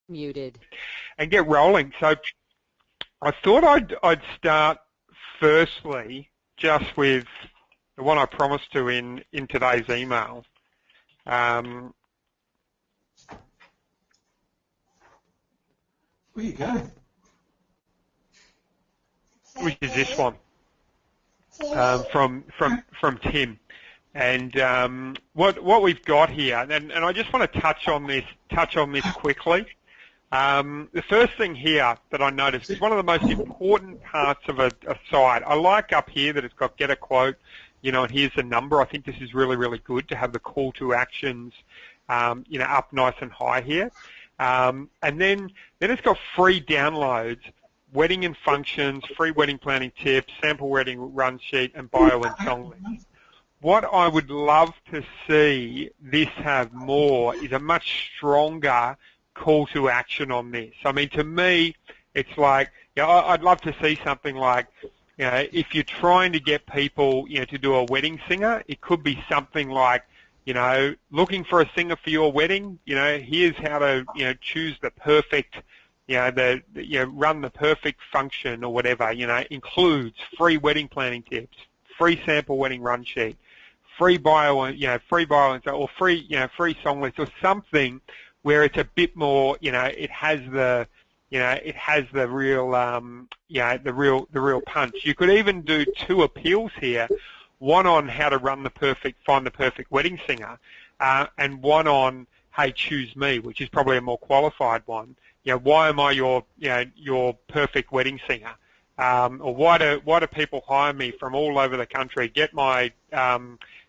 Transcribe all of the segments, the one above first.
Muted. And get rolling. So I thought I'd start firstly just with the one I promised to in today's email. Where you go? Which is this one from Tim. And what we've got here, and I just want to touch on this quickly. The first thing here that I noticed is one of the most important parts of a site. I like up here that it's got get a quote, and here's the number. I think this is really, really good to have the call to actions, up nice and high here. And then it's got free downloads, wedding and functions, free wedding planning tips, sample wedding run sheet, and bio and song list. What I would love to see this have more is a much stronger call to action on this. I mean, to me, it's like, I'd love to see something like, if you're trying to get people, to do a wedding singer, it could be something like, looking for a singer for your wedding, here's how to, choose the perfect, run the perfect function or whatever, includes free wedding planning tips, free sample wedding run sheet, free bio, or free song list or something where it's a bit more, it has the real, the real punch. You could even do two appeals here, one on how to find the perfect wedding singer, and one on, hey, choose me, which is probably a more qualified one. Why am I your perfect wedding singer? Or why do people hire me from all over the country? Get my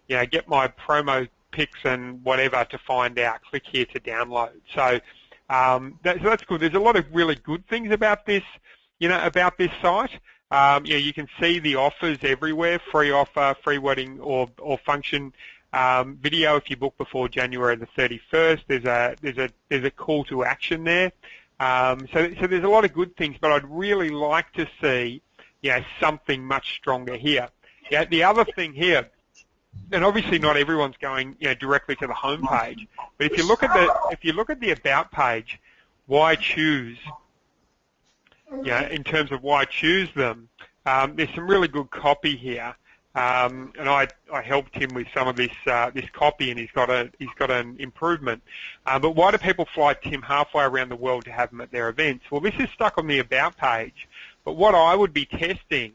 promo pics and whatever to find out. Click here to download. So that's good. There's a lot of really good things about this, about this site. You can see the offers everywhere: free offer, free wedding or function video if you book before January the 31st. There's a call to action there. So there's a lot of good things, but I'd really like to see, something much stronger here. The other thing here, and obviously not everyone's going, directly to the home page, but if you look at the about page, why choose, in terms of why choose them, there's some really good copy here. And I helped him with some of this copy, and he's got an improvement. But why do people fly Tim halfway around the world to have him at their events? Well, this is stuck on the about page. But what I would be testing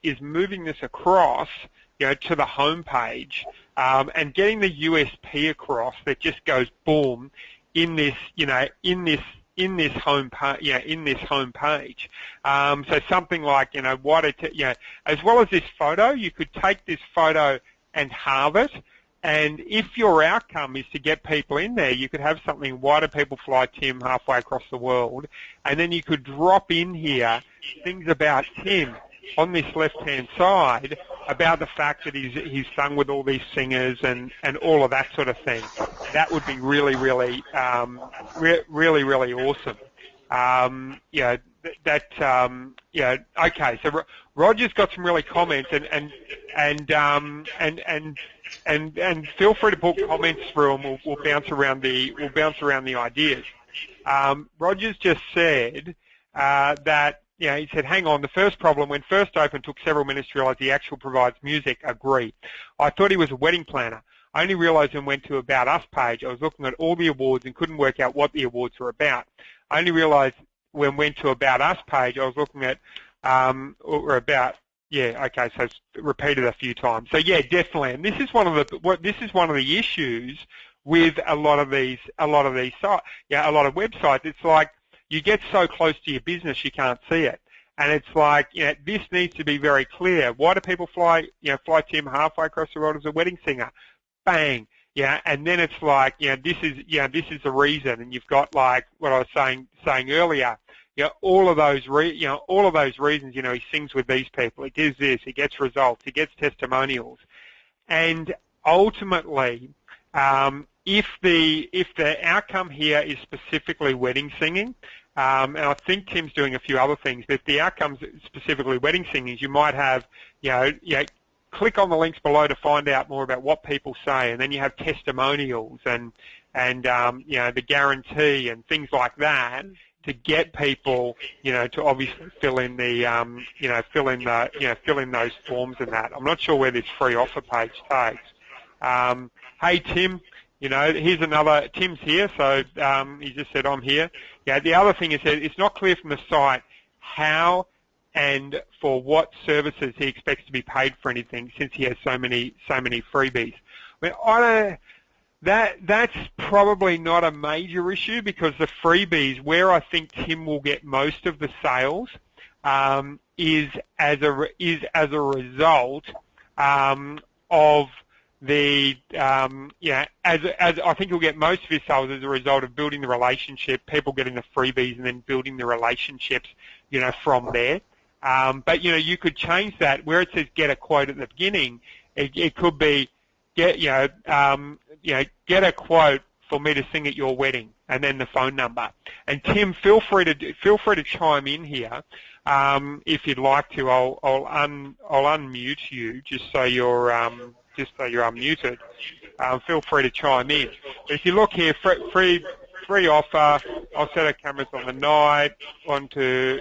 is moving this across, to the home page, and getting the USP across that just goes boom in this home page. So something like, as well as this photo, you could take this photo and halve it, and if your outcome is to get people in there, you could have something, why do people fly Tim halfway across the world? And then you could drop in here things about Tim on this left-hand side about the fact that he's sung with all these singers and all of that sort of thing. That would be really, really, really awesome. Okay. So Roger's got some really comments, and feel free to put comments through, and we'll bounce around the ideas. Roger's just said that. He said, hang on, the first problem, when first opened, took several minutes to realize the actual provides music. Agree. I thought he was a wedding planner. I only realized when I went to About Us page, I was looking at all the awards and couldn't work out what the awards were about. I only realized when I went to About Us page, I was looking at, so it's repeated a few times. So yeah, definitely. And this is one of the issues with a lot of these sites, a lot of websites. It's like, you get so close to your business you can't see it, and it's like, this needs to be very clear. Why do people fly Tim halfway across the world as a wedding singer? Bang, and then it's like, this is the reason, and you've got like what I was saying earlier, all of those reasons. He sings with these people, he does this, he gets results, he gets testimonials, and ultimately, if the outcome here is specifically wedding singing. And I think Tim's doing a few other things, but if the outcomes specifically wedding singing, you might have, click on the links below to find out more about what people say, and then you have testimonials and and the guarantee and things like that to get people, to obviously fill in those forms and that. I'm not sure where this free offer page takes. Hey Tim, here's another. Tim's here, so he just said I'm here. Yeah. The other thing is that it's not clear from the site how and for what services he expects to be paid for anything, since he has so many freebies. I mean, that's probably not a major issue, because the freebies, where I think Tim will get most of the sales, is as a result of the as I think he'll get most of his sales as a result of building the relationship, people getting the freebies, and then building the relationships, from there. But you could change that where it says get a quote at the beginning. It could be get a quote for me to sing at your wedding, and then the phone number. And Tim, feel free to chime in here if you'd like to. I'll unmute you just so you're unmuted. Feel free to chime in. But if you look here, free offer. I'll set our cameras on the night.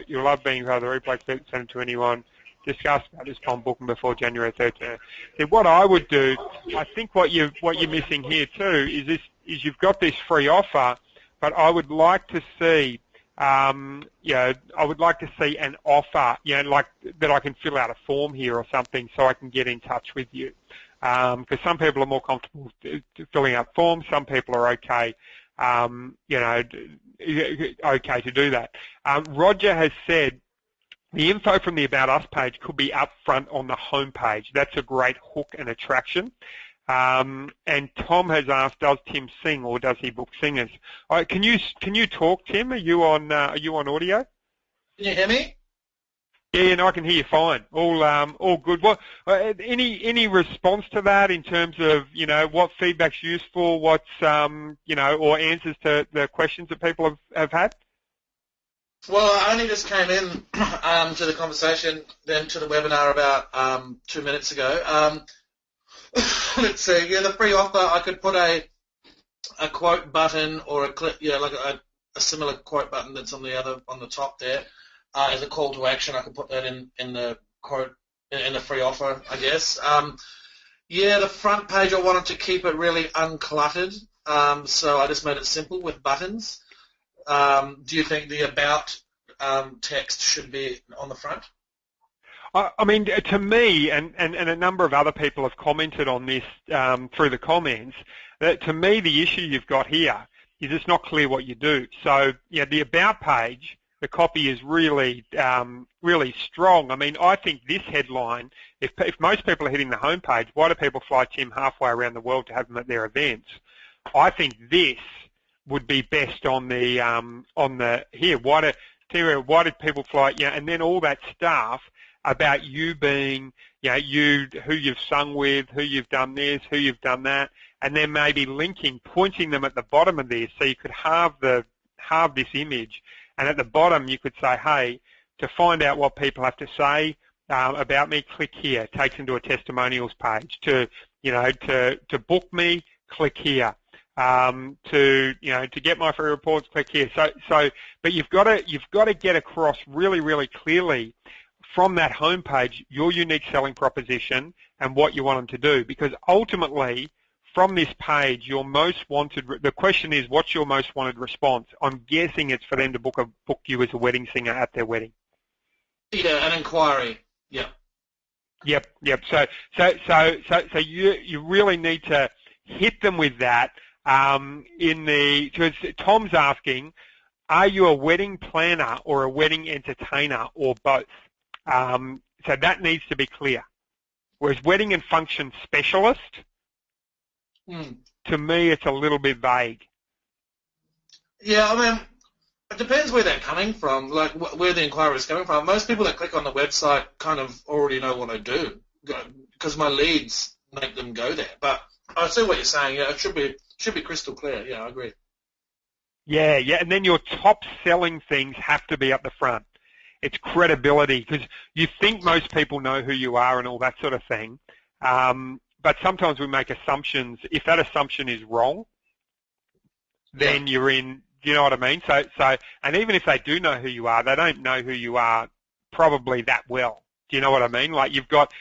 You'll love being part of the replay. Send it to anyone. Discuss about this upon booking before January 13th. So what I would do, I think what you're missing here too is you've got this free offer, but I would like to see an offer, like that I can fill out a form here or something, so I can get in touch with you. Because some people are more comfortable filling out forms, some people are okay, okay to do that. Roger has said the info from the About Us page could be up front on the home page. That's a great hook and attraction. And Tom has asked, does Tim sing or does he book singers? Can you talk, Tim? Are you on audio? Can you hear me? Yeah, no, I can hear you fine. All good. What any response to that in terms of what feedback's useful, what's or answers to the questions that people have had? Well, I only just came in to the conversation, then to the webinar about 2 minutes ago. Let's see. Yeah, the free offer, I could put a quote button or a clip, like a similar quote button that's on the top there, as a call to action. I could put that in the quote in the free offer, I guess. Yeah, the front page, I wanted to keep it really uncluttered, so I just made it simple with buttons. Do you think the about text should be on the front? I mean, to me, and a number of other people have commented on this through the comments, that to me the issue you've got here is it's not clear what you do. So, the about page, the copy is really strong. I mean, I think this headline, if most people are hitting the home page, why do people fly Tim halfway around the world to have them at their events? I think this would be best on the here. Why did people fly? And then all that stuff about you being, who you've sung with, who you've done this, who you've done that, and then maybe pointing them at the bottom of this, so you could halve this image, and at the bottom you could say, hey, to find out what people have to say about me, click here. It takes them to a testimonials page. To book me, click here. To get my free reports, click here. But you've got to get across really, really clearly from that homepage your unique selling proposition and what you want them to do. Because ultimately, from this page, the question is, what's your most wanted response? I'm guessing it's for them to book you as a wedding singer at their wedding. Yeah, an inquiry. Yeah. Yep. So you really need to hit them with that. Because Tom's asking, are you a wedding planner or a wedding entertainer or both? So that needs to be clear. Whereas wedding and function specialist, to me, it's a little bit vague. Yeah, I mean, it depends where they're coming from, like where the inquiry is coming from. Most people that click on the website kind of already know what I do, because my leads make them go there. But I see what you're saying. Yeah, it should be crystal clear. Yeah, I agree. Yeah, and then your top selling things have to be up the front. It's credibility, because you think most people know who you are and all that sort of thing, but sometimes we make assumptions. If that assumption is wrong, then you're in. Do you know what I mean? So, and even if they do know who you are, they don't know who you are probably that well. Do you know what I mean? Like you've got,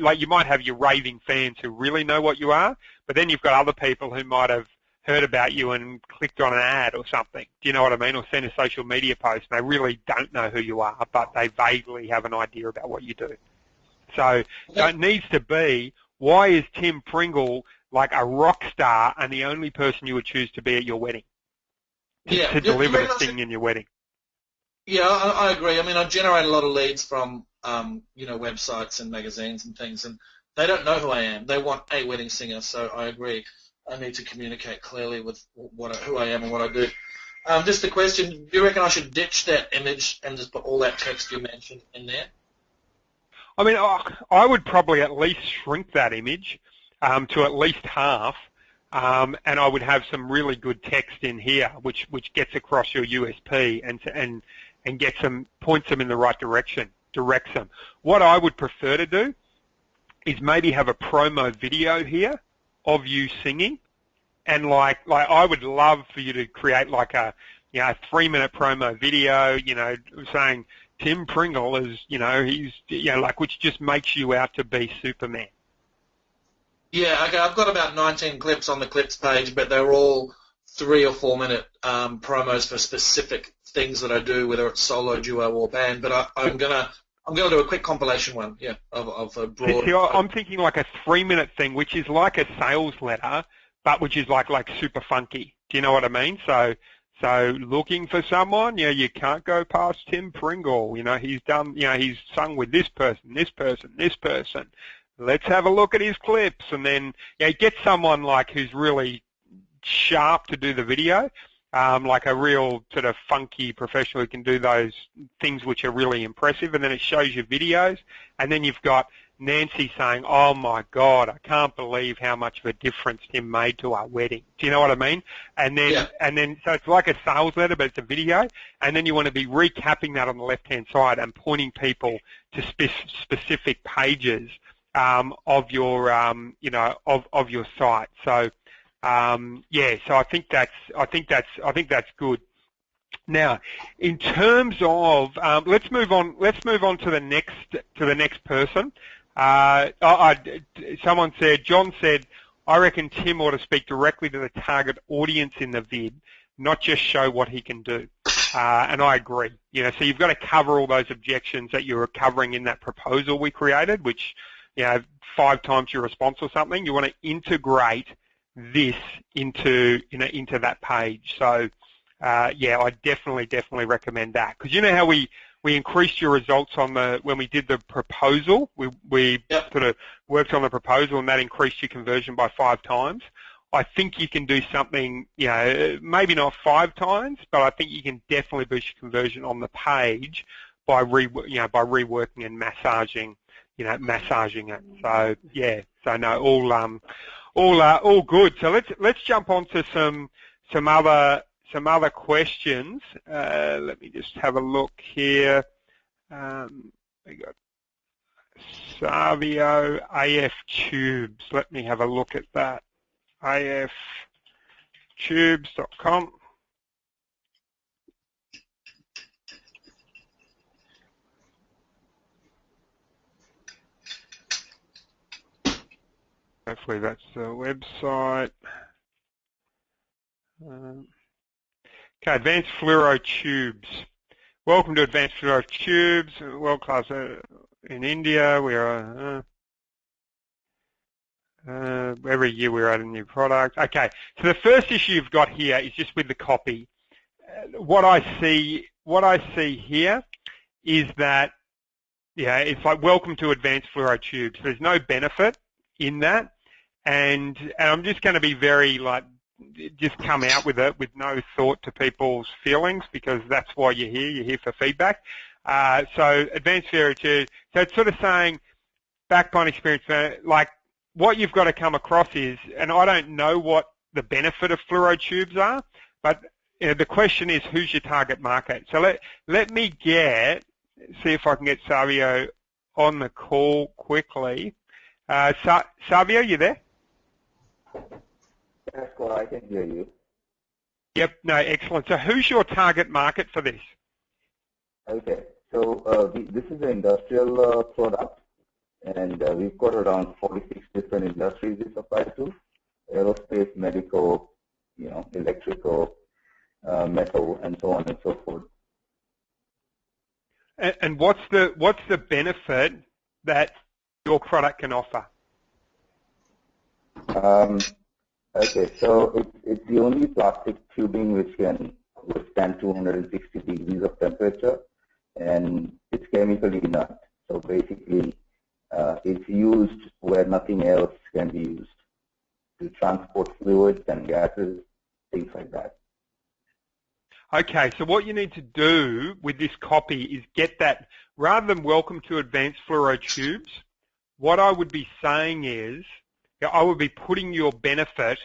like you might have your raving fans who really know what you are, but then you've got other people who might have heard about you and clicked on an ad or something. Do you know what I mean? Or sent a social media post and they really don't know who you are, but they vaguely have an idea about what you do. So it needs to be, why is Tim Pringle like a rock star and the only person you would choose to be at your wedding? To deliver the thing in your wedding. Yeah, I agree. I mean, I generate a lot of leads from, websites and magazines and things, and they don't know who I am. They want a wedding singer, so I agree. I need to communicate clearly with who I am and what I do. Just a question, do you reckon I should ditch that image and just put all that text you mentioned in there? I mean, I would probably at least shrink that image to at least half. And I would have some really good text in here, which gets across your USP and gets them, points them in the right direction, directs them. What I would prefer to do is maybe have a promo video here of you singing, and like I would love for you to create like a 3-minute promo video, saying Tim Pringle is, he's, which just makes you out to be Superman. Yeah, okay, I've got about 19 clips on the clips page, but they're all 3 or 4 minute promos for specific things that I do, whether it's solo, duo, or band. But I'm gonna do a quick compilation one, of a broad. See, I'm thinking like a 3-minute thing, which is like a sales letter, but which is like super funky. Do you know what I mean? So looking for someone, you can't go past Tim Pringle. He's done, he's sung with this person, this person, this person. Let's have a look at his clips, and then get someone like who's really sharp to do the video, like a real sort of funky professional who can do those things which are really impressive, and then it shows you videos, and then you've got Nancy saying, "Oh my God, I can't believe how much of a difference Tim made to our wedding." Do you know what I mean? And then so it's like a sales letter, but it's a video, and then you want to be recapping that on the left-hand side and pointing people to specific pages of your of your site. So so I think that's good. Now, in terms of let's move on to the next person. Someone said, John said, I reckon Tim ought to speak directly to the target audience in the vid, not just show what he can do. And I agree. So you've got to cover all those objections that you were covering in that proposal we created, which 5 times your response or something. You want to integrate this into that page. So I definitely recommend that, because how we increased your results when we did the proposal. We sort of worked on the proposal, and that increased your conversion by 5 times. I think you can do something, maybe not 5 times, but I think you can definitely boost your conversion on the page by reworking and massaging it. So no, all good. So let's jump on to some other questions. Let me just have a look here. We got Savio AF Tubes. Let me have a look at that. aftubes.com. Hopefully that's the website. Okay, Advanced Fluoro Tubes. Welcome to Advanced Fluoro Tubes, world class in India. We are every year we're adding new products. Okay, so the first issue you've got here is just with the copy. What I see here is that it's like welcome to Advanced Fluoro Tubes. There's no benefit in that, and I'm just going to be very just come out with it with no thought to people's feelings, because that's why you're here. You're here for feedback. So Advanced Fluoro Tubes. So it's sort of saying, backed by an experience, like what you've got to come across is, and I don't know what the benefit of fluoro tubes are, but the question is, who's your target market? So let me see if I can get Savio on the call quickly. Savio, you there? Yes, well, I can hear you. Yep. No, excellent. So who's your target market for this? Okay. So this is an industrial product, and we've got around 46 different industries we supply to: aerospace, medical, electrical, metal, and so on and so forth. And what's the benefit that your product can offer? Okay, so it's the only plastic tubing which can withstand 260 degrees of temperature, and it's chemically inert. So basically, it's used where nothing else can be used, to transport fluids and gases, things like that. Okay, so what you need to do with this copy is get that, rather than welcome to advanced fluoro tubes, what I would be saying is, I would be putting your benefit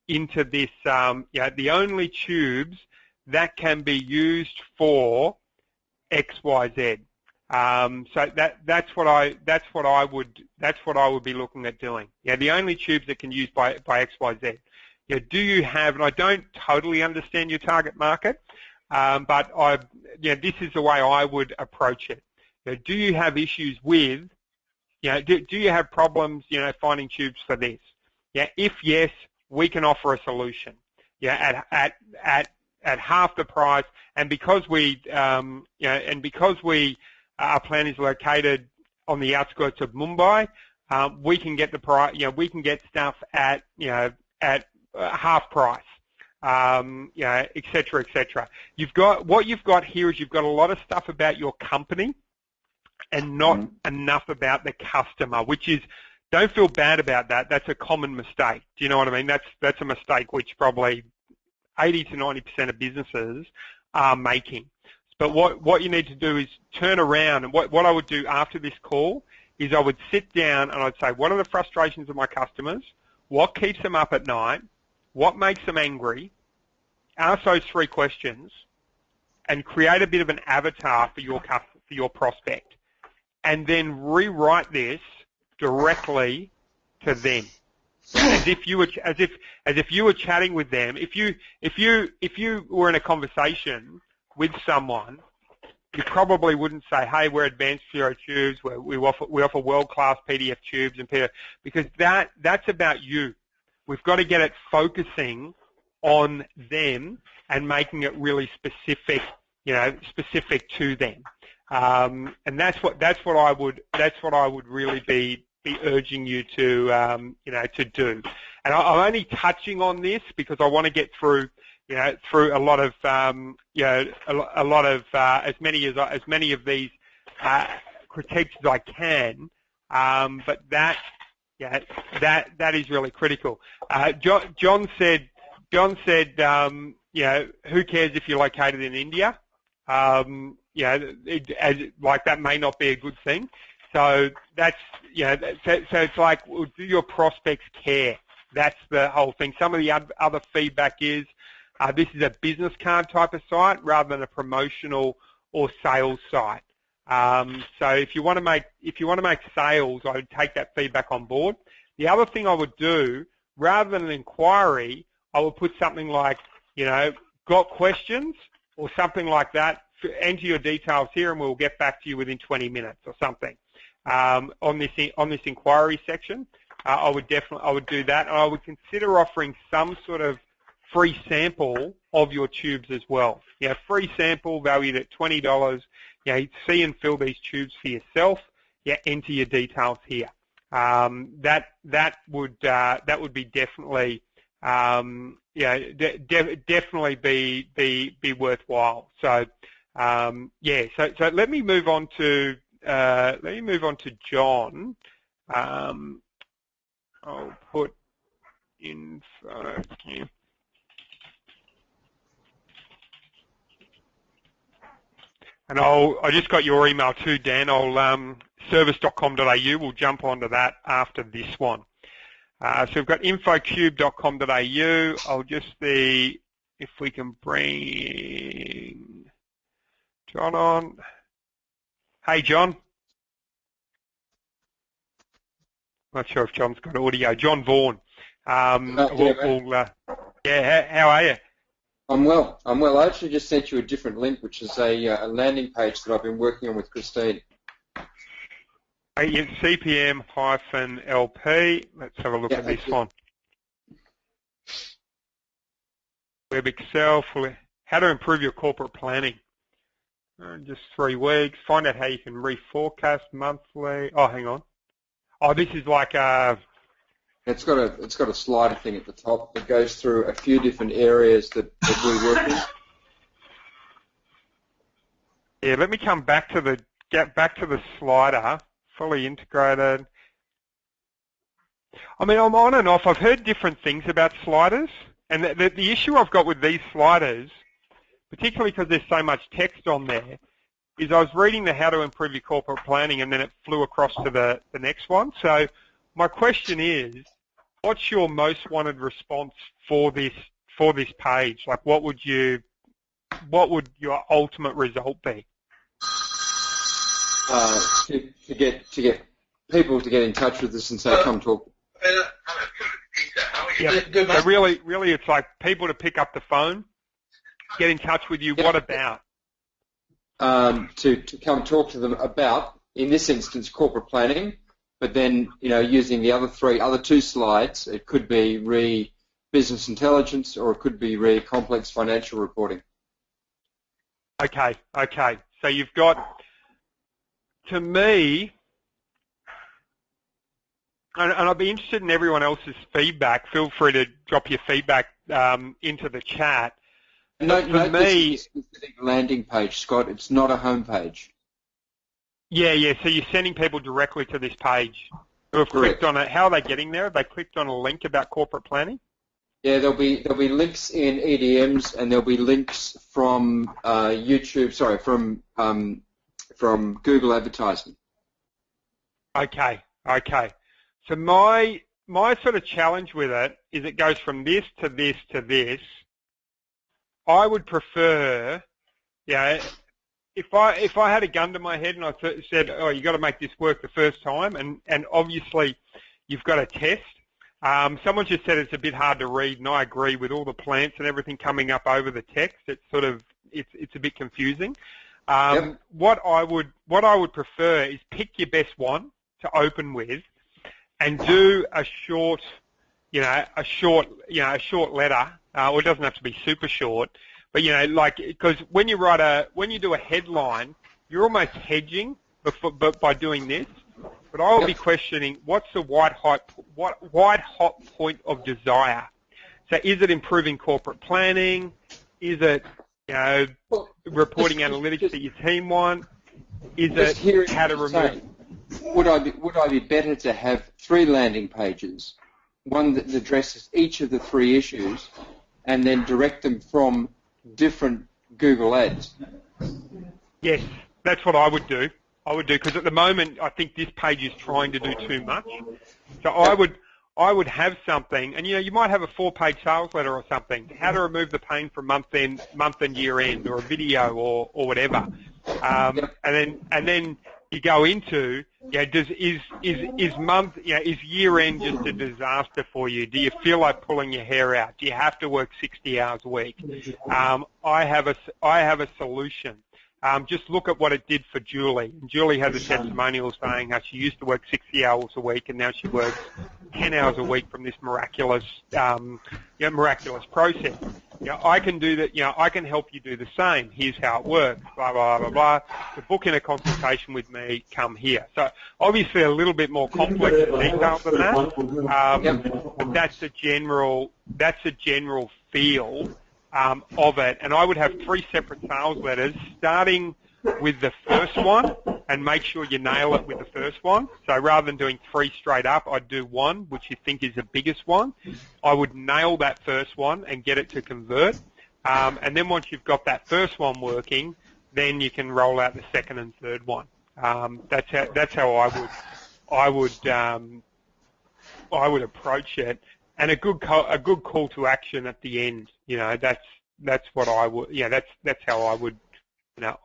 into this, the only tubes that can be used for X, Y, Z. So that's what I would be looking at doing. Yeah, the only tubes that can use by X, Y, Z. Yeah, do you have? And I don't totally understand your target market, but this is the way I would approach it. Do you have issues with? Do you have problems? Finding tubes for this? Yeah, if yes, we can offer a solution. Yeah, at half the price, and because our plant is located on the outskirts of Mumbai, we can get the price. We can get stuff at half price. Et cetera, et cetera. What you've got here is you've got a lot of stuff about your company and not enough about the customer, which is, don't feel bad about that. That's a common mistake. Do you know what I mean? That's a mistake which probably 80 to 90% of businesses are making. But what you need to do is turn around, and what I would do after this call is I would sit down and I'd say, what are the frustrations of my customers? What keeps them up at night? What makes them angry? Ask those three questions and create a bit of an avatar for your prospect, and then rewrite this directly to them, as if you were chatting with them. If you were in a conversation with someone, you probably wouldn't say, "Hey, we're advanced fluoro tubes. We offer world-class PDF tubes and PDF," because that's about you. We've got to get it focusing on them and making it really specific, specific to them. And that's what I would really be urging you to do. And I'm only touching on this because I want to get through a lot of as many of these critiques as I can. But that is really critical. John said, who cares if you're located in India? That may not be a good thing. So that's, so it's like, well, do your prospects care? That's the whole thing. Some of the other feedback is, this is a business card type of site rather than a promotional or sales site. So if you want to make sales, I would take that feedback on board. The other thing I would do, rather than an inquiry, I would put something like, got questions or something like that. Enter your details here, and we'll get back to you within 20 minutes or something. On this inquiry section, I would do that, and I would consider offering some sort of free sample of your tubes as well. Free sample valued at $20. See and fill these tubes for yourself. Enter your details here. That would be definitely definitely be worthwhile. So so let me move on to John. I'll put info here. And I just got your email too, Dan. I'll service.com.au. We'll jump onto that after this one. So we've got infocube.com.au. I'll just see if we can bring John on. Hey, John. Not sure if John's got audio. John Vaughan. How are you? I'm well. I actually just sent you a different link, which is a landing page that I've been working on with Christine. CPM-LP. Let's have a look at this one. Web Excel for how to improve your corporate planning. Just 3 weeks. Find out how you can reforecast monthly. Oh, hang on. Oh, this is like a... It's got a slider thing at the top that goes through a few different areas that we work in. Yeah, let me get back to the slider. Fully integrated. I mean, I'm on and off. I've heard different things about sliders, and the issue I've got with these sliders, particularly because there's so much text on there, is I was reading the how to improve your corporate planning, and then it flew across to the next one. So my question is, what's your most wanted response for this page? Like, what would your ultimate result be? To get people to get in touch with us and say, come talk. Yeah, so really, it's like people to pick up the phone, get in touch with you. Yep. What about? To come talk to them about, in this instance, corporate planning. But then, using the other two slides, it could be business intelligence, or it could be complex financial reporting. Okay. So you've got, to me, and I'd be interested in everyone else's feedback. Feel free to drop your feedback into the chat. For me, this is a specific landing page, Scott. It's not a home page. Yeah. So you're sending people directly to this page who have clicked on it. How are they getting there? Have they clicked on a link about corporate planning? Yeah, there'll be links in EDMs, and there'll be links from from Google advertising. Okay. So my sort of challenge with it is it goes from this to this to this. I would prefer, if I had a gun to my head and I said, oh, you got to make this work the first time, and obviously you've got to test. Someone just said it's a bit hard to read, and I agree with all the plants and everything coming up over the text. It's sort of it's a bit confusing. Yep. What I would prefer is pick your best one to open with, and do a short letter. Or it doesn't have to be super short, but because when you do a headline, you're almost hedging, but by doing this. But I will be questioning what's the white hot point of desire. So is it improving corporate planning? Is it reporting analytics that your team want? Is it how to remove? Would I be better to have 3 landing pages, one that addresses each of the 3 issues, and then direct them from different Google ads? Yes, that's what I would do. Because at the moment I think this page is trying to do too much. So I would have something, and you might have a 4-page sales letter or something, how to remove the pain from month and year end, or a video or whatever, and then you go into is year end just a disaster for you? Do you feel like pulling your hair out? Do you have to work 60 hours a week? I have a solution. Just look at what it did for Julie. And Julie has a testimonial saying how she used to work 60 hours a week, and now she works 10 hours a week from this miraculous process. I can do that. I can help you do the same. Here's how it works. Blah blah blah blah. To book in a consultation with me, come here. So obviously a little bit more complex and detailed than that. But that's a general feel of it, and I would have 3 separate sales letters, starting with the first one, and make sure you nail it with the first one. So rather than doing 3 straight up, I'd do 1, which you think is the biggest one. I would nail that first one and get it to convert, and then once you've got that first one working, then you can roll out the second and third one. That's how I would approach it. And a good call to action at the end. That's what I would. That's how I would.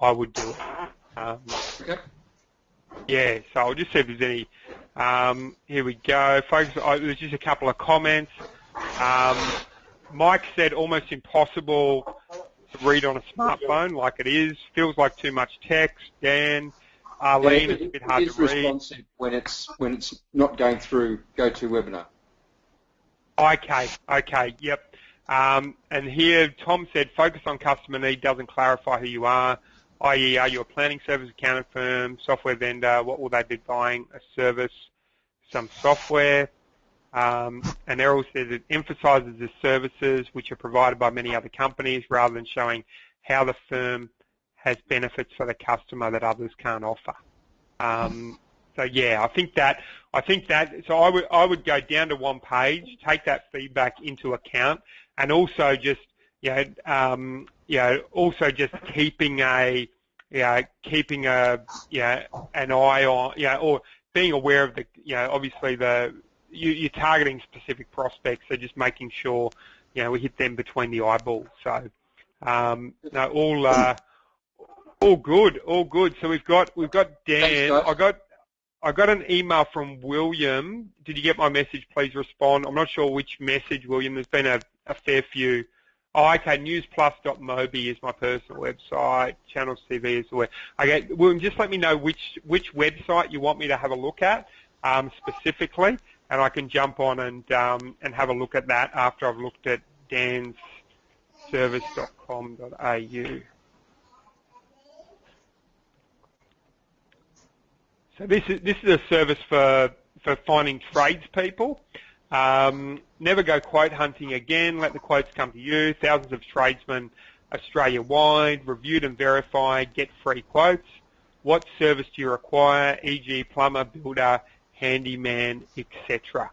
I would do it. Okay. Yeah. So I'll just see if there's any. Here we go, folks. There's just a couple of comments. Mike said almost impossible to read on a smartphone like it is. Feels like too much text. Dan, Arlene, it's a bit hard to read. It is responsive when it's not going through GoToWebinar. Okay, yep. And here Tom said focus on customer need doesn't clarify who you are, i.e. are you a planning service, accounting firm, software vendor, what will they be buying, a service, some software. And Errol says it emphasises the services which are provided by many other companies rather than showing how the firm has benefits for the customer that others can't offer. So yeah, I think that. So I would go down to one page, take that feedback into account, and also just also just keeping an eye on or being aware of the obviously you're targeting specific prospects, so just making sure we hit them between the eyeballs. So all good. So we've got Dan. Thanks, I got an email from William. Did you get my message? Please respond. I'm not sure which message, William. There's been a fair few. Oh, okay. Newsplus.mobi is my personal website. Channel CV is the way. Okay, William, just let me know which website you want me to have a look at specifically, and I can jump on and have a look at that after I've looked at Dan's service.com.au. So this is a service for finding tradespeople. Never go quote hunting again. Let the quotes come to you. Thousands of tradesmen Australia-wide, reviewed and verified, get free quotes. What service do you require, e.g. plumber, builder, handyman, etc.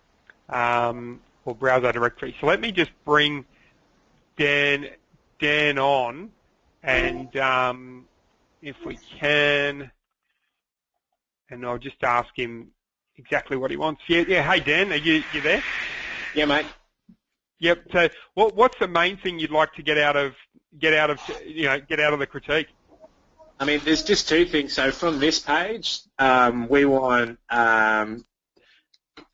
Or browser directory. So let me just bring Dan on, and if we can, and I'll just ask him exactly what he wants. Yeah. Hey Dan, are you there? Yeah, mate. Yep. So what's the main thing you'd like to get out of the critique? I mean, there's just two things. So from this page, we want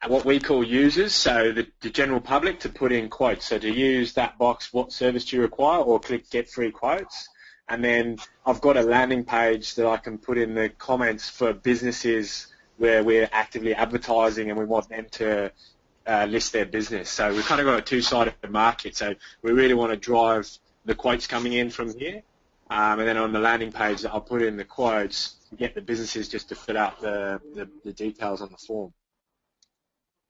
what we call users, so the general public, to put in quotes. So to use that box, what service do you require, or click get free quotes. And then I've got a landing page that I can put in the comments for businesses where we're actively advertising and we want them to list their business. So we've kind of got a two-sided market. So we really want to drive the quotes coming in from here. And then on the landing page, I'll put in the quotes to get the businesses just to fill out the details on the form.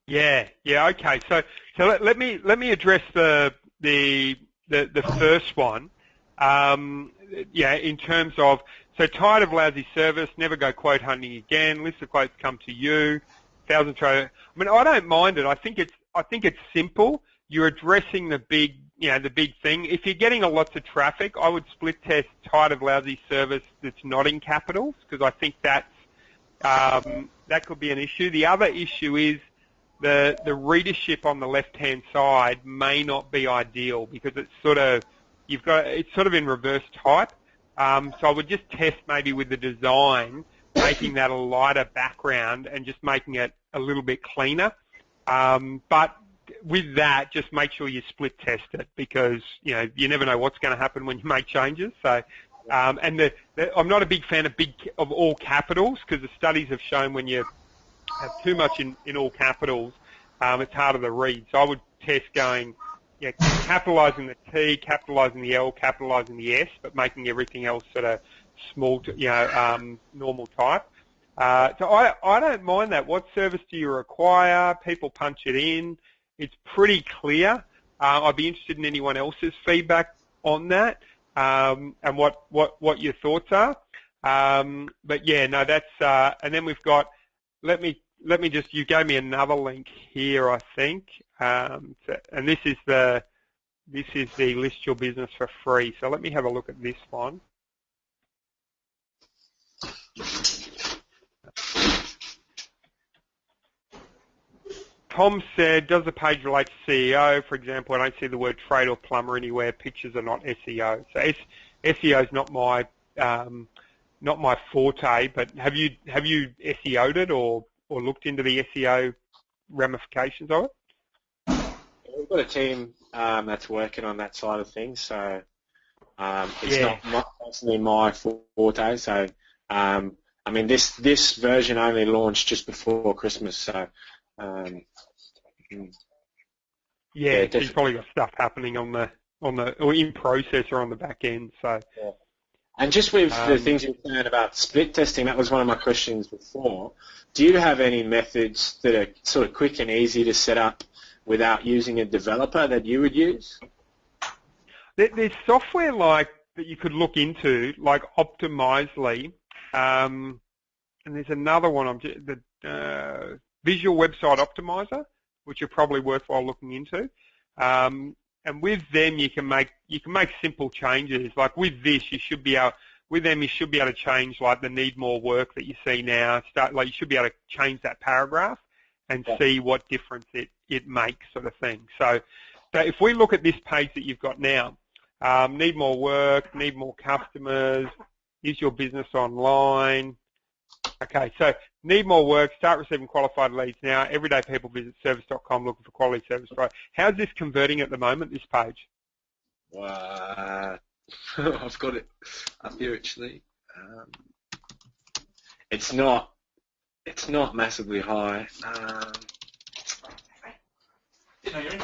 Yeah, okay. So let me address the first one. In terms of, so tired of lousy service, never go quote hunting again. List of quotes come to you. I mean, I don't mind it. I think it's simple. You're addressing the big thing. If you're getting lots of traffic, I would split test tired of lousy service that's not in capitals, because I think that could be an issue. The other issue is the readership on the left-hand side may not be ideal, because it's sort of in reverse type. So I would just test maybe with the design, making that a lighter background and just making it a little bit cleaner. But with that, just make sure you split test it, because you never know what's going to happen when you make changes. So, and I'm not a big fan of all capitals, because the studies have shown when you have too much in all capitals, it's harder to read. So I would test going, capitalising the T, capitalising the L, capitalising the S, but making everything else sort of small, normal type. So I don't mind that. What service do you require? People punch it in. It's pretty clear. I'd be interested in anyone else's feedback on that, and what your thoughts are. But yeah, no, that's and then we've got. Let me just. You gave me another link here, I think, and this is the list your business for free. So let me have a look at this one. Tom said, does the page relate to CEO? For example, I don't see the word trade or plumber anywhere. Pictures are not SEO. So SEO is not my forte. But have you SEO'd it or looked into the SEO ramifications of it? We've got a team that's working on that side of things, so it's not personally my forte. So I mean, this version only launched just before Christmas, so yeah, so you've probably got stuff happening on the or in process or on the back end. So yeah. And just with the things you were saying about split testing, that was one of my questions before. Do you have any methods that are sort of quick and easy to set up without using a developer that you would use? There's software like that you could look into, like Optimizely, and there's another one, the Visual Website Optimizer, which are probably worthwhile looking into. And with them, you can make simple changes. Like with this, you should be able to change like the need more work that you see now. You should be able to change that paragraph and see what difference it makes, sort of thing. So if we look at this page that you've got now, need more work, need more customers, is your business online? Okay, so need more work, start receiving qualified leads now. Everyday people visit service.com looking for quality service. Right. How's this converting at the moment, this page? I've got it up here actually. It's not massively high.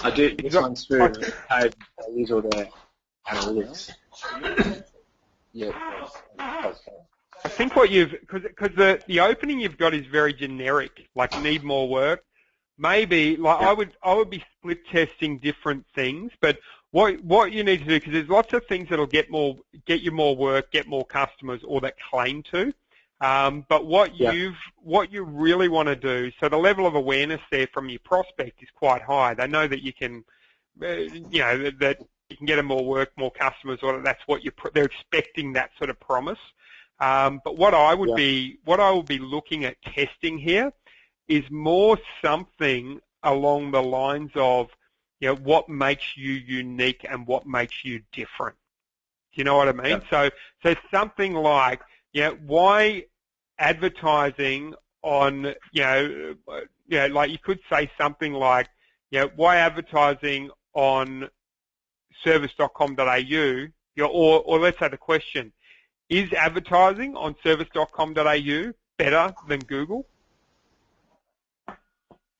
I do. This one's through. I use all the analytics. Yeah. I think what because the opening you've got is very generic, like need more work. Maybe like I would be split testing different things, but what you need to do, because there's lots of things that'll get you more work, get more customers, or that claim to. But what you really want to do, so the level of awareness there from your prospect is quite high. They know that you can, that you can get them more work, more customers, or that's what they're expecting, that sort of promise. But what I would be looking at testing here is more something along the lines of, what makes you unique and what makes you different. Do you know what I mean? So something like, why advertising on, like you could say something like, why advertising on service.com.au, or let's say the question, is advertising on service.com.au better than Google?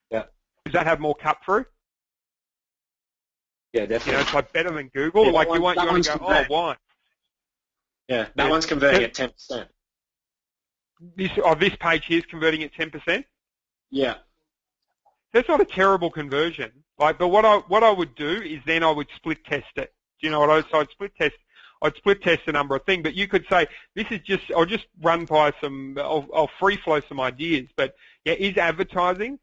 Yeah. Does that have more cut through? Yeah, definitely. It's like better than Google. Yeah, like you want to go, why? Yeah, that one's converting at 10%. This page here is converting at 10%. Yeah. That's not a terrible conversion. But what I would do is then I would split test it. Do you know what I'd split test a number of things, but you could say I'll just run by I'll free flow some ideas. But is advertising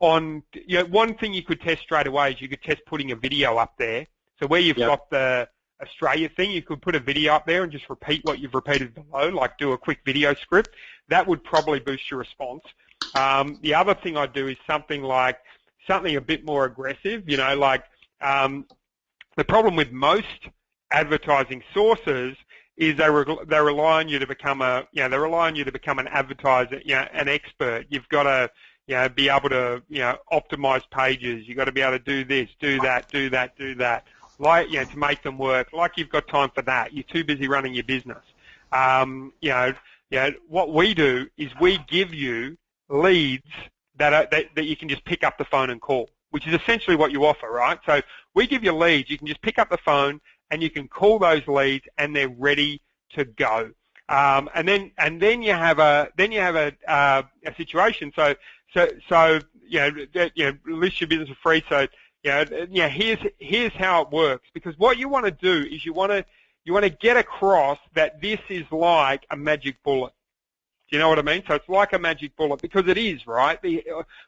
on? One thing you could test straight away is you could test putting a video up there. So where you've got the Australia thing, you could put a video up there and just repeat what you've repeated below, like do a quick video script. That would probably boost your response. The other thing I'd do is something a bit more aggressive. The problem with most advertising sources is they rely on you to become an advertiser, an expert. You've got to be able to optimize pages. You've got to be able to do this, do that, to make them work. Like you've got time for that. You're too busy running your business. What we do is we give you leads that you can just pick up the phone and call, which is essentially what you offer, right? So we give you leads. You can just pick up the phone and you can call those leads, and they're ready to go. And then you have a situation. So list your business for free. So here's how it works. Because what you want to do is you want to get across that this is like a magic bullet. Do you know what I mean? So it's like a magic bullet, because it is, right?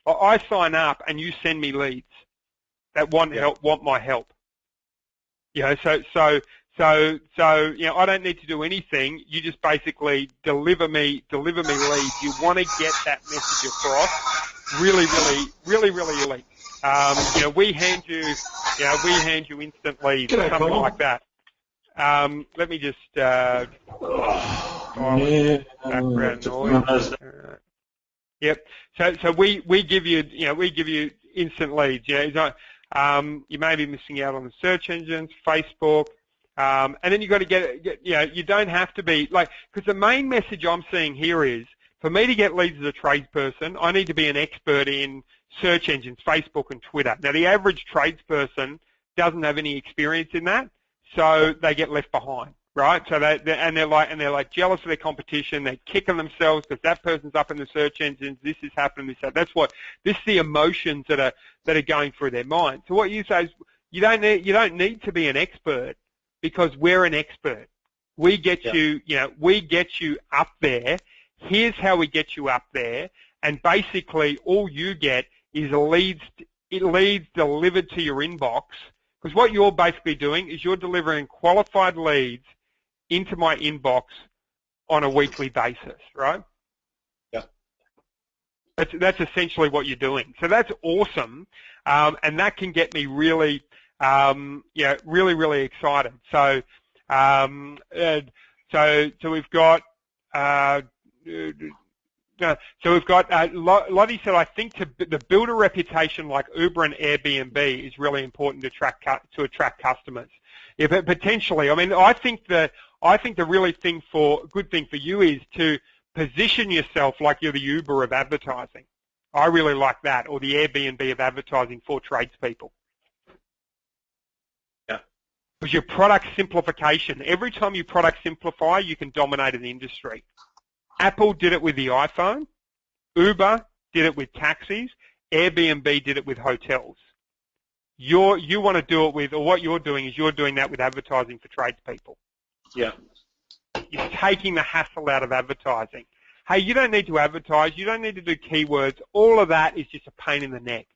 I sign up and you send me leads that want my help. So I don't need to do anything. You just basically deliver me leads. You want to get that message across really elite. We hand you instant leads, something like that. Let me just background noise. Yep. So we give you instant leads. You may be missing out on the search engines, Facebook, and then you've got to get you don't have to be like, because the main message I'm seeing here is, for me to get leads as a tradesperson, I need to be an expert in search engines, Facebook and Twitter. Now, the average tradesperson doesn't have any experience in that, so they get left behind, right? So they're like jealous of their competition. They're kicking themselves because that person's up in the search engines. This is happening. This is the emotions that are going through their mind. So what you say is, you don't need to be an expert, because we're an expert. We get we get you up there. Here's how we get you up there, and basically all you get is leads delivered to your inbox, because what you're basically doing is you're delivering qualified leads into my inbox on a weekly basis, right? Yeah. That's essentially what you're doing. So that's awesome, and that can get me really, really excited. So, so we've got. So we've got Lottie said, I think to build a reputation like Uber and Airbnb is really important to attract customers. Yeah, but potentially, I mean, I think the good thing for you is to position yourself like you're the Uber of advertising. I really like that, or the Airbnb of advertising for tradespeople. Yeah. Because your product simplification, every time you product simplify, you can dominate an industry. Apple did it with the iPhone, Uber did it with taxis, Airbnb did it with hotels. You want to do it with, or what you're doing is you're doing that with advertising for tradespeople. Yeah. You're taking the hassle out of advertising. Hey, you don't need to advertise, you don't need to do keywords, all of that is just a pain in the neck.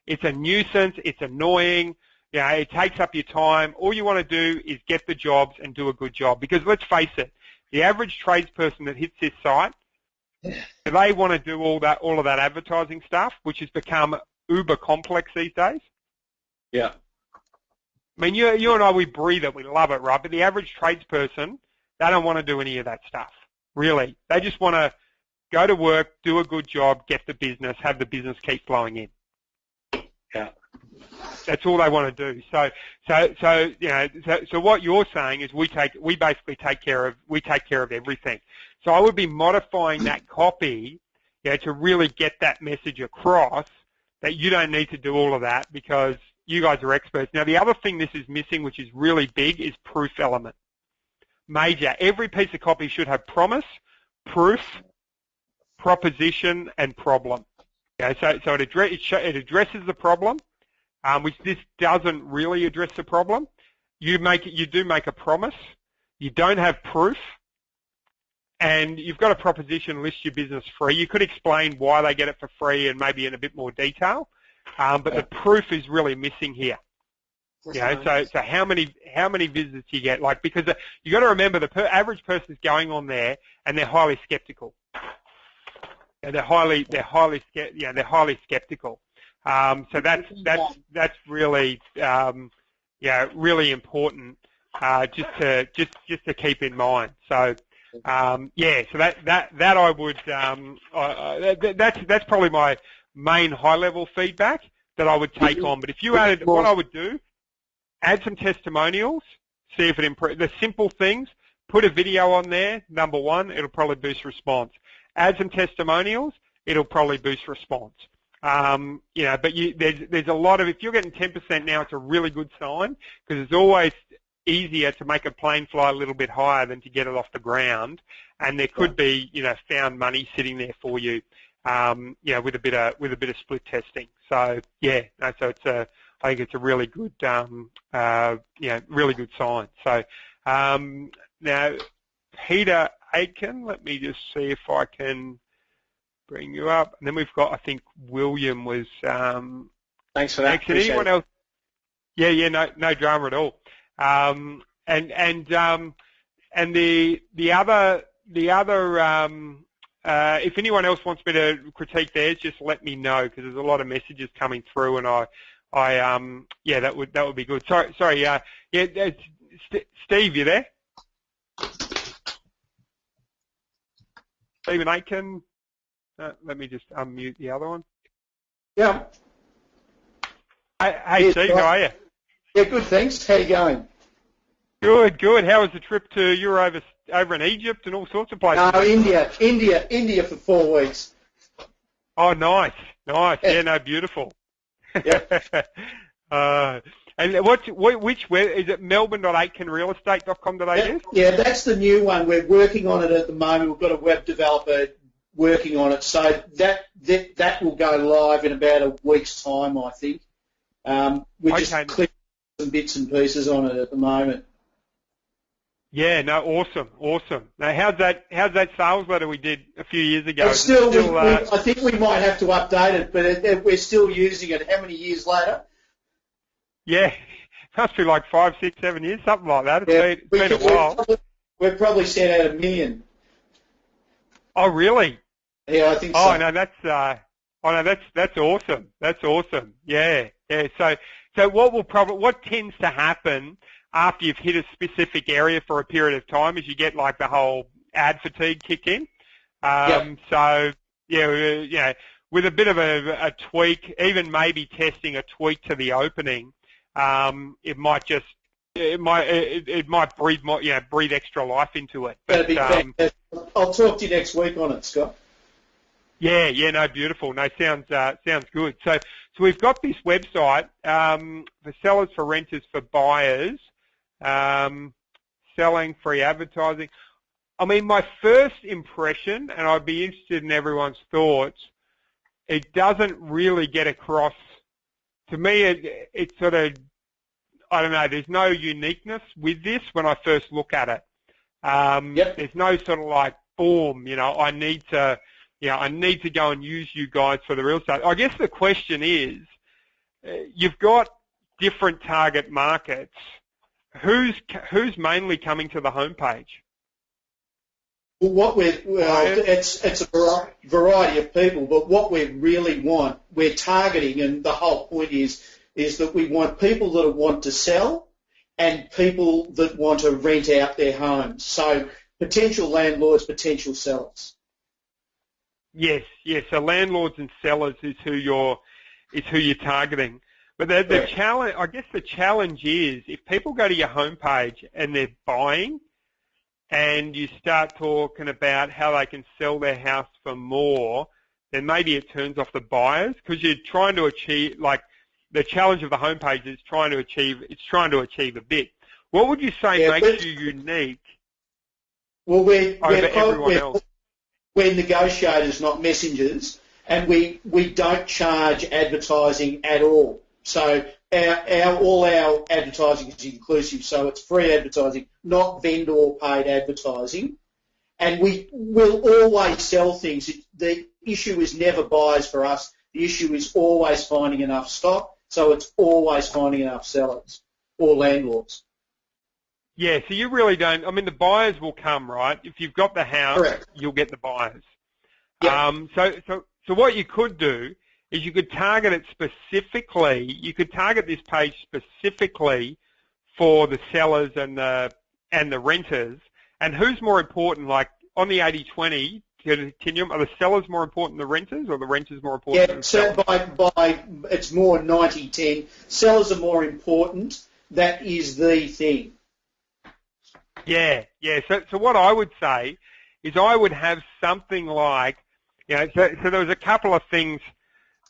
It's a nuisance, it's annoying, it takes up your time. All you want to do is get the jobs and do a good job, because let's face it, the average tradesperson that hits this site, they want to do all of that advertising stuff, which has become uber complex these days. Yeah. I mean, you and I, we breathe it, we love it, right? But the average tradesperson, they don't want to do any of that stuff, really. They just want to go to work, do a good job, get the business, have the business keep flowing in. Yeah. That's all they want to do. So what you're saying is we basically take care of everything. So I would be modifying that copy, to really get that message across that you don't need to do all of that, because you guys are experts. Now, the other thing this is missing, which is really big, is proof element. Major. Every piece of copy should have promise, proof, proposition, and problem. So it addresses the problem. Which this doesn't really address the problem. You do make a promise. You don't have proof, and you've got a proposition, list your business free. You could explain why they get it for free and maybe in a bit more detail, but the proof is really missing here. So how many visits you get? Like, because you got to remember the average person is going on there and they're highly skeptical. They're highly skeptical. So that's really really important just to keep in mind. So so that I would that's probably my main high level feedback that I would take on. But if you added, what I would do, add some testimonials, see if it improves the simple things. Put a video on there. Number one, it'll probably boost response. Add some testimonials, it'll probably boost response. But there's a lot of, if you're getting 10% now, it's a really good sign, because it's always easier to make a plane fly a little bit higher than to get it off the ground, and there could be, found money sitting there for you, with a bit of split testing. So so I think it's a really good, really good sign. So now, Peter Aiken, let me just see if I can bring you up, and then we've got, I think William was. Thanks for that. Anyone else? Yeah, no drama at all. And the other, if anyone else wants me to critique theirs, just let me know, because there's a lot of messages coming through, and that would be good. Sorry, Steve, you there? Stephen Aiken. Let me just unmute the other one. Yeah. Hey, Yes, Steve, right. how are you? Yeah, good, thanks. How you going? Good, good. How was the trip to, you were over in Egypt and all sorts of places? No, India for 4 weeks. Oh, nice. Yeah, no, beautiful. Yep. And which web, is it melbourne.aitkenrealestate.com.au? Yeah, that's the new one. We're working on it at the moment. We've got a web developer working on it, so that will go live in about a week's time, I think. We're just clicking some bits and pieces on it at the moment. Yeah, no, awesome. Now, how's that sales letter we did a few years ago? It's still I think we might have to update it, but we're still using it. How many years later? Yeah, must be like 5, 6, 7 years, something like that. It's been a while. We've probably sent out 1 million. Oh, really? Yeah, I think so. Oh no, that's awesome. That's awesome. Yeah. So what tends to happen after you've hit a specific area for a period of time is you get like the whole ad fatigue kick in. Yep. So yeah, with a bit of a tweak, even maybe testing a tweak to the opening, it might breathe more, breathe extra life into it. That'd be fantastic. I'll talk to you next week on it, Scott. Yeah, no, beautiful. No, sounds good. So we've got this website for sellers, for renters, for buyers, selling, free advertising. I mean, my first impression, and I'd be interested in everyone's thoughts, it doesn't really get across. To me, it's sort of, I don't know, there's no uniqueness with this when I first look at it. Yep. There's no sort of like, boom, I need to go and use you guys for the real estate. I guess the question is, you've got different target markets. Who's mainly coming to the homepage? Well, it's a variety of people, but what we really want, we're targeting, and the whole point is that we want people that want to sell and people that want to rent out their homes. So potential landlords, potential sellers. Yes. So landlords and sellers is who you're targeting. But the challenge, I guess, the challenge is if people go to your homepage and they're buying, and you start talking about how they can sell their house for more, then maybe it turns off the buyers because you're trying to achieve, like, the challenge of the homepage is trying to achieve a bit. What would you say makes you unique over everyone else? We're negotiators, not messengers, and we don't charge advertising at all. So all our advertising is inclusive, so it's free advertising, not vendor-paid advertising. And we will always sell things. The issue is never buyers for us. The issue is always finding enough stock, so it's always finding enough sellers or landlords. Yeah, so you really don't, I mean, the buyers will come, right? If you've got the house, Correct. You'll get the buyers. Yep. So what you could do is you could target it specifically, you could target this page specifically for the sellers and the renters. And who's more important, like on the 80-20 continuum, are the sellers more important than the renters or the renters more important than the sellers? It's more 90-10. Sellers are more important. That is the thing. Yeah. So what I would say is I would have something like, so there was a couple of things.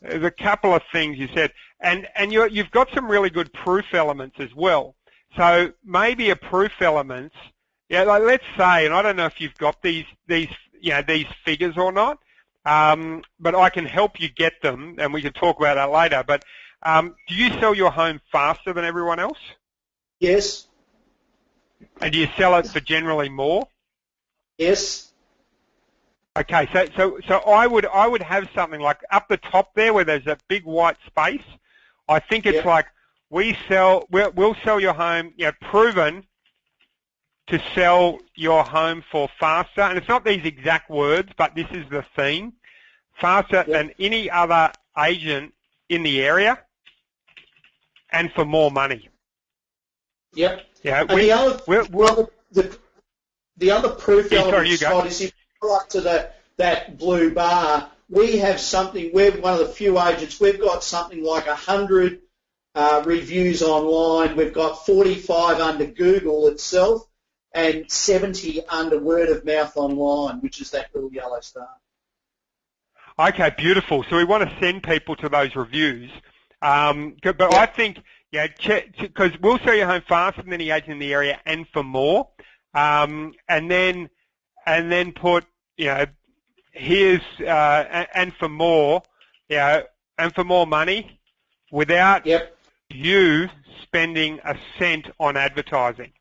There's a couple of things you said, and you've got some really good proof elements as well. So maybe a proof elements, like let's say, and I don't know if you've got these figures or not, but I can help you get them, and we can talk about that later. But do you sell your home faster than everyone else? Yes. And do you sell it for generally more? Yes. Okay, so I would have something like up the top there where there's a big white space. I think it's like we'll sell your home, proven to sell your home for faster, and it's not these exact words, but this is the theme, faster than any other agent in the area, and for more money. Yep. Yeah. And the other proof element, Scott, is if you go up to that blue bar, we have something. We're one of the few agents. We've got something like 100 reviews online. We've got 45 under Google itself and 70 under word of mouth online, which is that little yellow star. Okay, beautiful. So we want to send people to those reviews. But I think, because we'll sell your home faster than any agent in the area and for more. And then put, here's, and for more, and for more money without you spending a cent on advertising.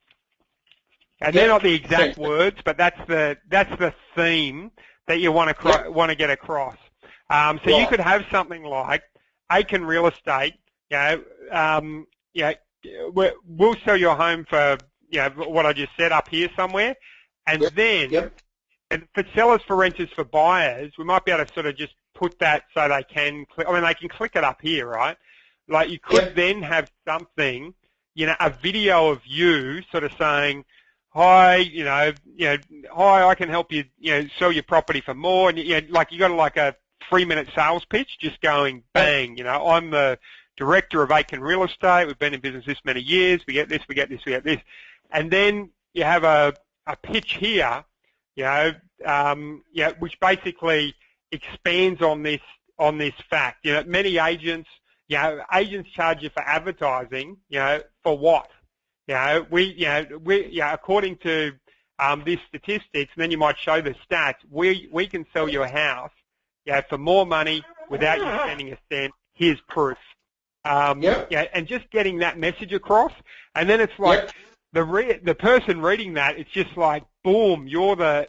And they're not the exact words, but that's the theme that you want to get across. So you could have something like Aiken Real Estate. We'll sell your home for what I just said up here somewhere, and then and for sellers, for renters, for buyers, we might be able to sort of just put that so they can click. I mean, they can click it up here, right? Like you could then have something, a video of you sort of saying, hi, hi, I can help you, sell your property for more. And, like you got like a 3-minute sales pitch just going bang, I'm the director of Aiken Real Estate. We've been in business this many years. We get this, we get this, we get this. And then you have a pitch here, which basically expands on this fact. Many agents, agents charge you for advertising, for what? According to these statistics, and then you might show the stats, we can sell your house, for more money without you spending a cent. Here's proof. And just getting that message across, and then it's like the person reading that, it's just like boom, you're the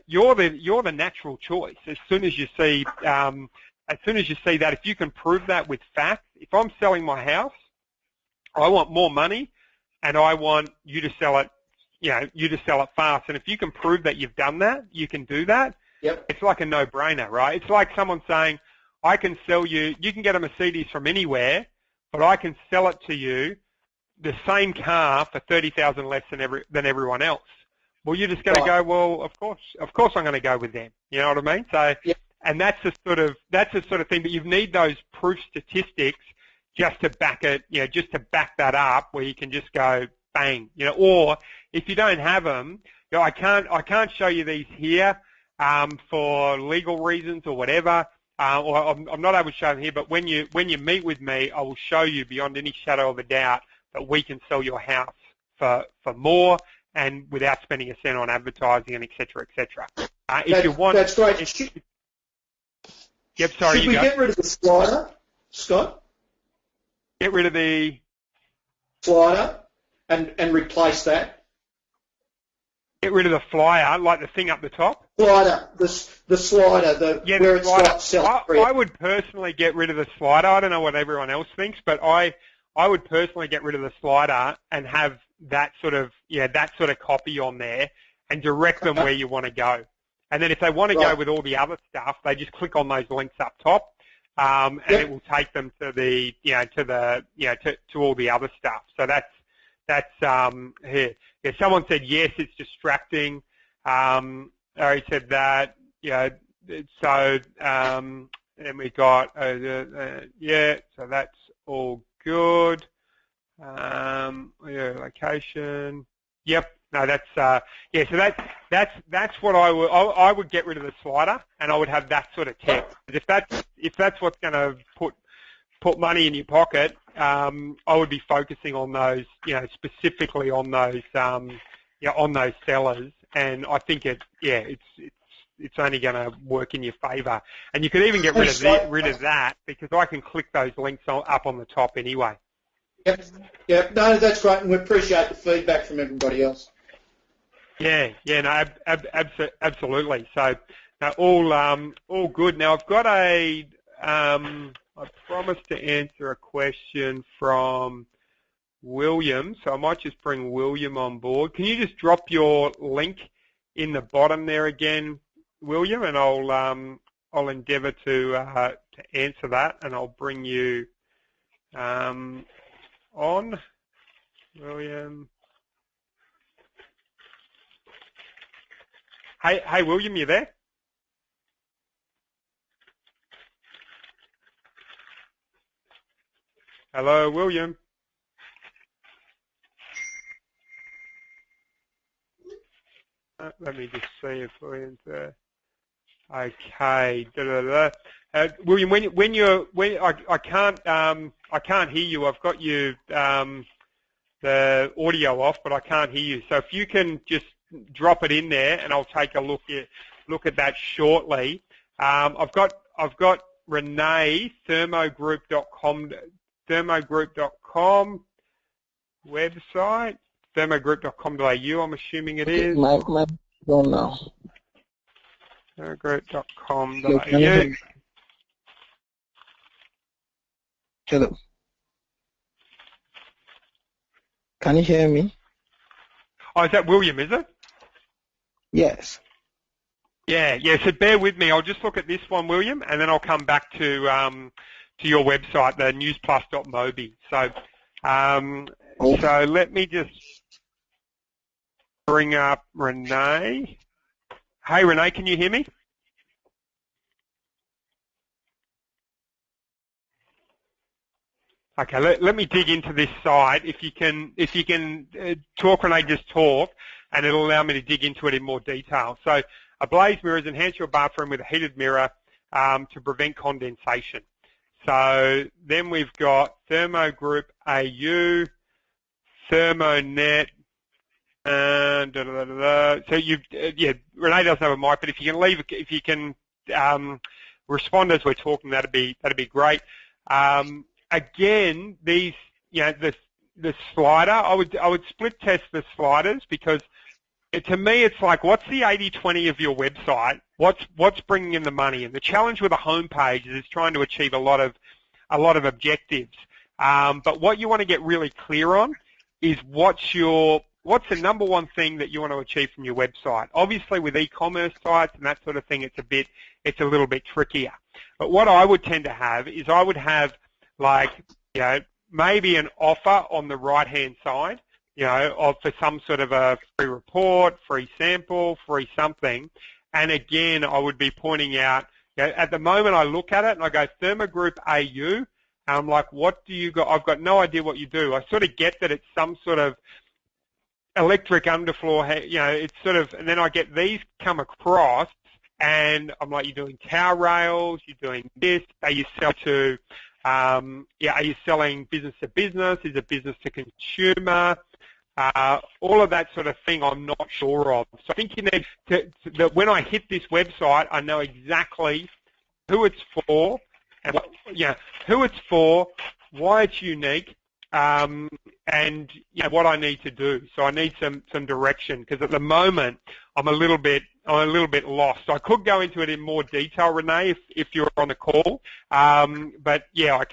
natural choice. As soon as you see that, if you can prove that with facts, if I'm selling my house, I want more money. And I want you to sell it, fast. And if you can prove that you've done that, you can do that. It's like a no-brainer, right? It's like someone saying, I can sell you can get a Mercedes from anywhere, but I can sell it to you, the same car for $30,000 less than everyone else. Well, you're just going to go, well, of course I'm going to go with them. You know what I mean? So, and that's the sort of thing. But you need those proof statistics just to back it, just to back that up, where you can just go bang, or if you don't have them, I can't show you these here for legal reasons or whatever, or I'm not able to show them here. But when you meet with me, I will show you beyond any shadow of a doubt that we can sell your house for more and without spending a cent on advertising and et cetera, et cetera. If you want, that's great. Should we get rid of the slider, Scott? Get rid of the slider and replace that. Get rid of the flyer, like the thing up the top. Slider, the slider, where it's got sell-free. I would personally get rid of the slider. I don't know what everyone else thinks, but I would personally get rid of the slider and have that sort of copy on there and direct them where you want to go. And then if they want to go with all the other stuff, they just click on those links up top. And it will take them to the, to all the other stuff. So that's here. Yeah, someone said yes, it's distracting. Ari said that. So and we got so that's all good. Location. Yep. No, that's so that's what I would get rid of the slider, and I would have that sort of text. If that's what's going to put money in your pocket, I would be focusing on those, specifically on those, on those sellers, and I think it's only going to work in your favour. And you could even get rid of that because I can click those links up on the top anyway. Yep. No, that's great, and we appreciate the feedback from everybody else. No, absolutely. So, all good. Now, I've got I promised to answer a question from William, so I might just bring William on board. Can you just drop your link in the bottom there again, William, and I'll endeavour to answer that, and I'll bring you on, William. Hey, William, you there? Hello, William. Let me just see if William's there. Okay. William, I can't hear you. I've got you the audio off, but I can't hear you. So if you can just drop it in there, and I'll take a look at that shortly. I've got Renee, thermogroup.com website, thermogroup.com.au, I'm assuming it is. My phone now. Thermogroup.com.au. Hello. Can you hear me? Oh, is that William, is it? Yes. Yeah, so bear with me. I'll just look at this one, William, and then I'll come back to your website, the newsplus.mobi. So let me just bring up Renee. Hey, Renee, can you hear me? Okay, let me dig into this site. If you can talk, Renee, just talk, and it'll allow me to dig into it in more detail. So, a blaze mirrors enhance your bathroom with a heated mirror to prevent condensation. So then we've got Thermogroup AU, Thermonet, So Renee doesn't have a mic, but if you can respond as we're talking, that'd be great. Again, the slider, I would split test the sliders, because to me it's like, what's the 80-20 of your website? What's bringing in the money? And the challenge with a homepage is it's trying to achieve a lot of objectives. But what you want to get really clear on is what's the number one thing that you want to achieve from your website. Obviously, with e-commerce sites and that sort of thing, it's a little bit trickier. But what I would tend to have is I would have, like, maybe an offer on the right-hand side, for some sort of a free report, free sample, free something. And again, I would be pointing out, at the moment I look at it and I go, Thermogroup AU, and I'm like, what do you got? I've got no idea what you do. I sort of get that it's some sort of electric underfloor, it's sort of, and then I get these come across, and I'm like, you're doing tower rails, you're doing this, are you selling business to business? Is it business to consumer? All of that sort of thing I'm not sure of. So I think you need that when I hit this website, I know exactly who it's for, and who it's for, why it's unique, and what I need to do. So I need some direction, because at the moment I'm a little bit lost. So I could go into it in more detail, Renee, if you're on the call. But I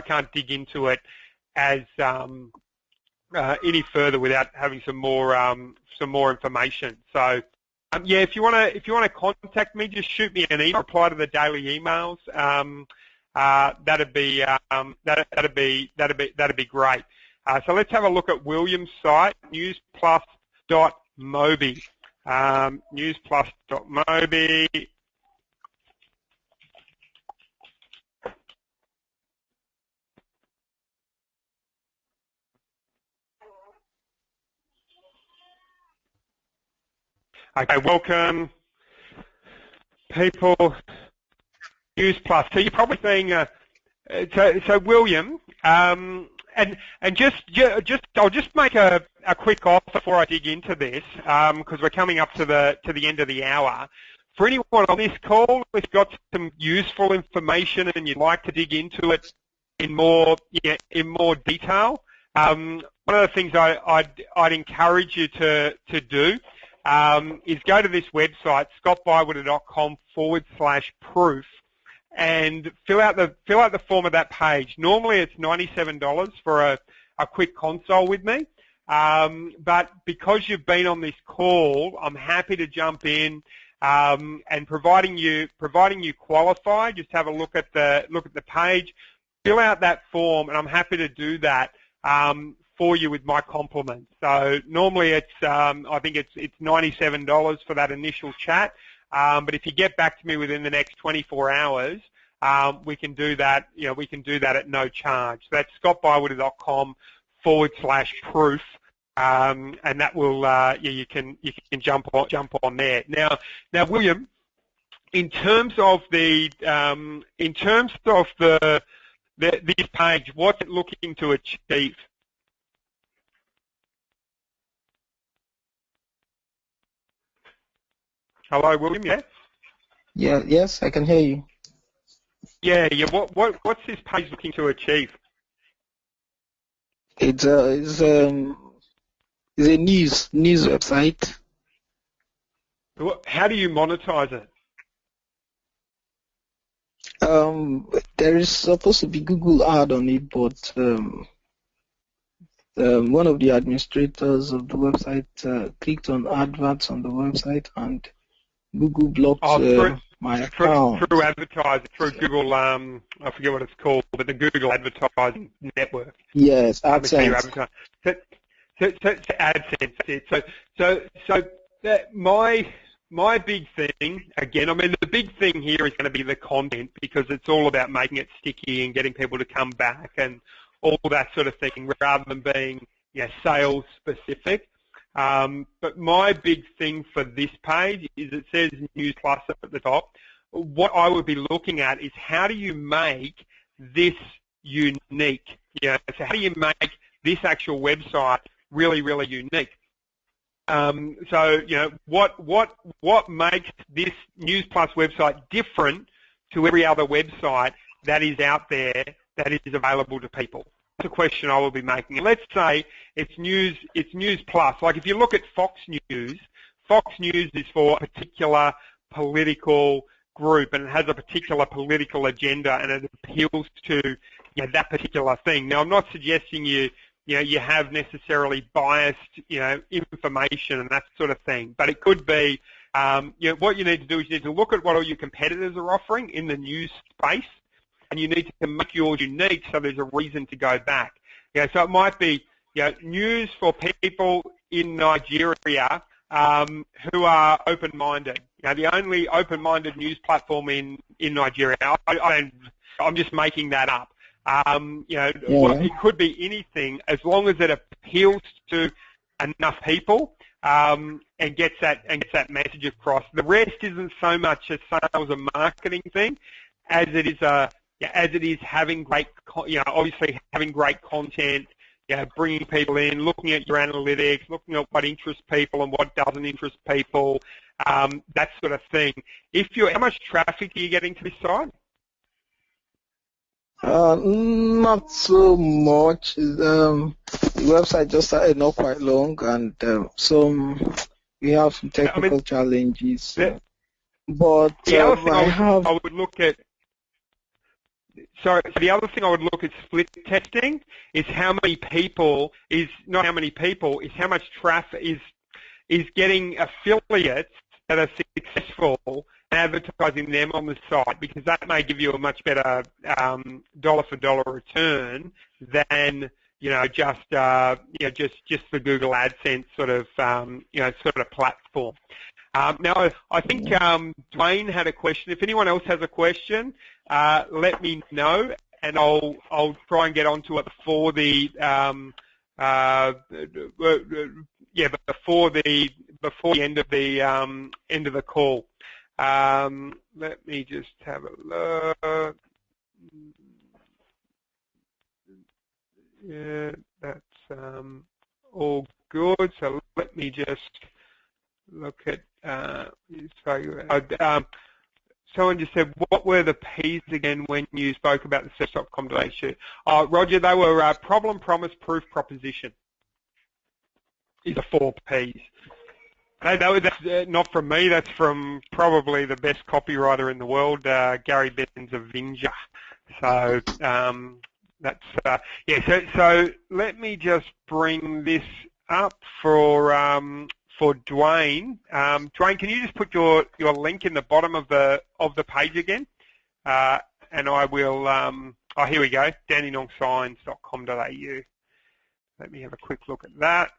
can't dig into it as any further without having some more information. So if you want to contact me, just shoot me an email, reply to the daily emails. That'd be great. So let's have a look at William's site, newsplus.mobi. Newsplus.mobi. Okay, welcome, people. Newsplus. So you're probably saying, so William, and I'll just make a quick offer before I dig into this, because we're coming up to the end of the hour. For anyone on this call, if you've got some useful information and you'd like to dig into it in more detail, one of the things I'd encourage you to do is go to this website, scottbywater.com/proof, and fill out the form of that page. Normally it's $97 for a quick console with me, but because you've been on this call, I'm happy to jump in, and providing you qualify, just have a look at the page, fill out that form, and I'm happy to do that for you with my compliments. So normally it's I think it's $97 for that initial chat. But if you get back to me within the next 24 hours, we can do that. We can do that at no charge. So that's scottbywater.com/proof. and that will you can jump on there. Now William, in terms of this page, what's it looking to achieve? Hello, William. Yeah. Yeah. Yes, I can hear you. Yeah. What's this page looking to achieve? It's a news website. How do you monetize it? There is supposed to be Google ad on it, but one of the administrators of the website clicked on adverts on the website, and Google blocked my account. Through advertising, through Google, I forget what it's called, but the Google Advertising Network. Yes, AdSense. So AdSense. So that my big thing, again, I mean, the big thing here is going to be the content, because it's all about making it sticky and getting people to come back and all that sort of thing, rather than being sales specific. But my big thing for this page is it says News Plus at the top. What I would be looking at is how do you make this unique? So how do you make this actual website really, really unique? So what makes this News Plus website different to every other website that is out there that is available to people? That's a question I will be making. And let's say it's News Plus. Like if you look at Fox News is for a particular political group, and it has a particular political agenda, and it appeals to that particular thing. Now, I'm not suggesting you have necessarily biased information and that sort of thing, but it could be what you need to do is you need to look at what all your competitors are offering in the news space, and you need to make yours unique so there's a reason to go back. So it might be news for people in Nigeria who are open-minded. The only open-minded news platform in Nigeria. I'm just making that up. It could be anything as long as it appeals to enough people and gets that message across. The rest isn't so much a sales and marketing thing as it is having great, obviously having great content, bringing people in, looking at your analytics, looking at what interests people and what doesn't interest people, that sort of thing. How much traffic are you getting to this site? Not so much. The website just started not quite long, and we have some technical challenges. But the other thing I would look at. So the other thing I would look at split testing is how many people is not how many people is how much traffic is getting affiliates that are successful and advertising them on the site, because that may give you a much better dollar for dollar return than just the Google AdSense sort of platform. Now I think Dwayne had a question. If anyone else has a question, let me know, and I'll try and get onto it before the before the end of the call. Let me just have a look. Yeah, that's all good. So let me just look at. Someone just said, what were the P's again when you spoke about the search.com.au? Roger, they were problem, promise, proof, proposition. Is the 4 P's. That's not from me. That's from probably the best copywriter in the world, Gary Benzavinja. So that's So let me just bring this up for Dwayne. Dwayne, can you just put your link in the bottom of the page again? And I will. Here we go. DannyNongSigns.com.au. Let me have a quick look at that.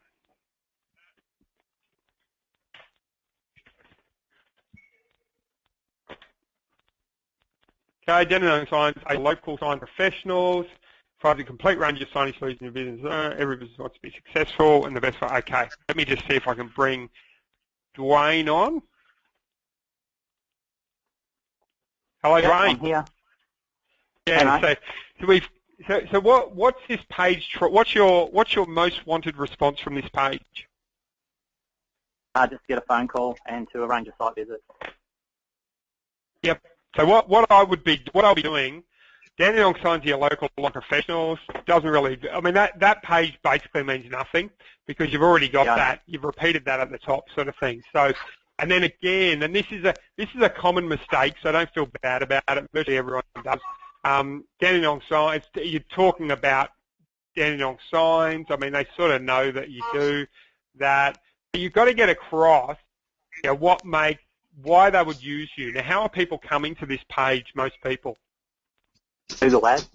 Okay, Danny Nong Signs, a local sign professionals. provides a complete range of signage solutions in your business. Every business wants to be successful, and the best way. Okay, let me just see if I can bring Dwayne on. Hello, Dwayne. I'm here. Yeah. So what's this page? What's your most wanted response from this page? Just get a phone call and to arrange a site visit. Yep. So what I'll be doing, Dandenong signs your local law professionals. Doesn't really. I mean that page basically means nothing because you've already got that. You've repeated that at the top, sort of thing. So. And then again, and this is a common mistake, so don't feel bad about it. Virtually everyone does. Dandenong signs. You're talking about Dandenong signs. I mean, they sort of know that you do that. But you've got to get across, why they would use you. Now, how are people coming to this page? Most people Google Ads.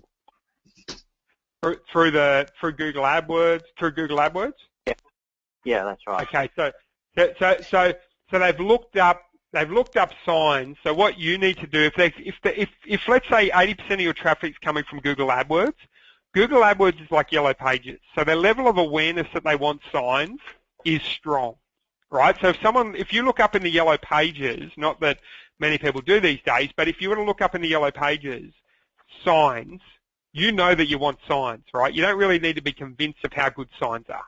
Through Google AdWords. Through Google AdWords. Yeah, that's right. Okay, so they've looked up signs. So what you need to do, if let's say 80% of your traffic is coming from Google AdWords is like Yellow Pages. So the level of awareness that they want signs is strong, right? So if you look up in the Yellow Pages, not that many people do these days, but if you were to look up in the Yellow Pages signs, you know that you want signs, right? You don't really need to be convinced of how good signs are.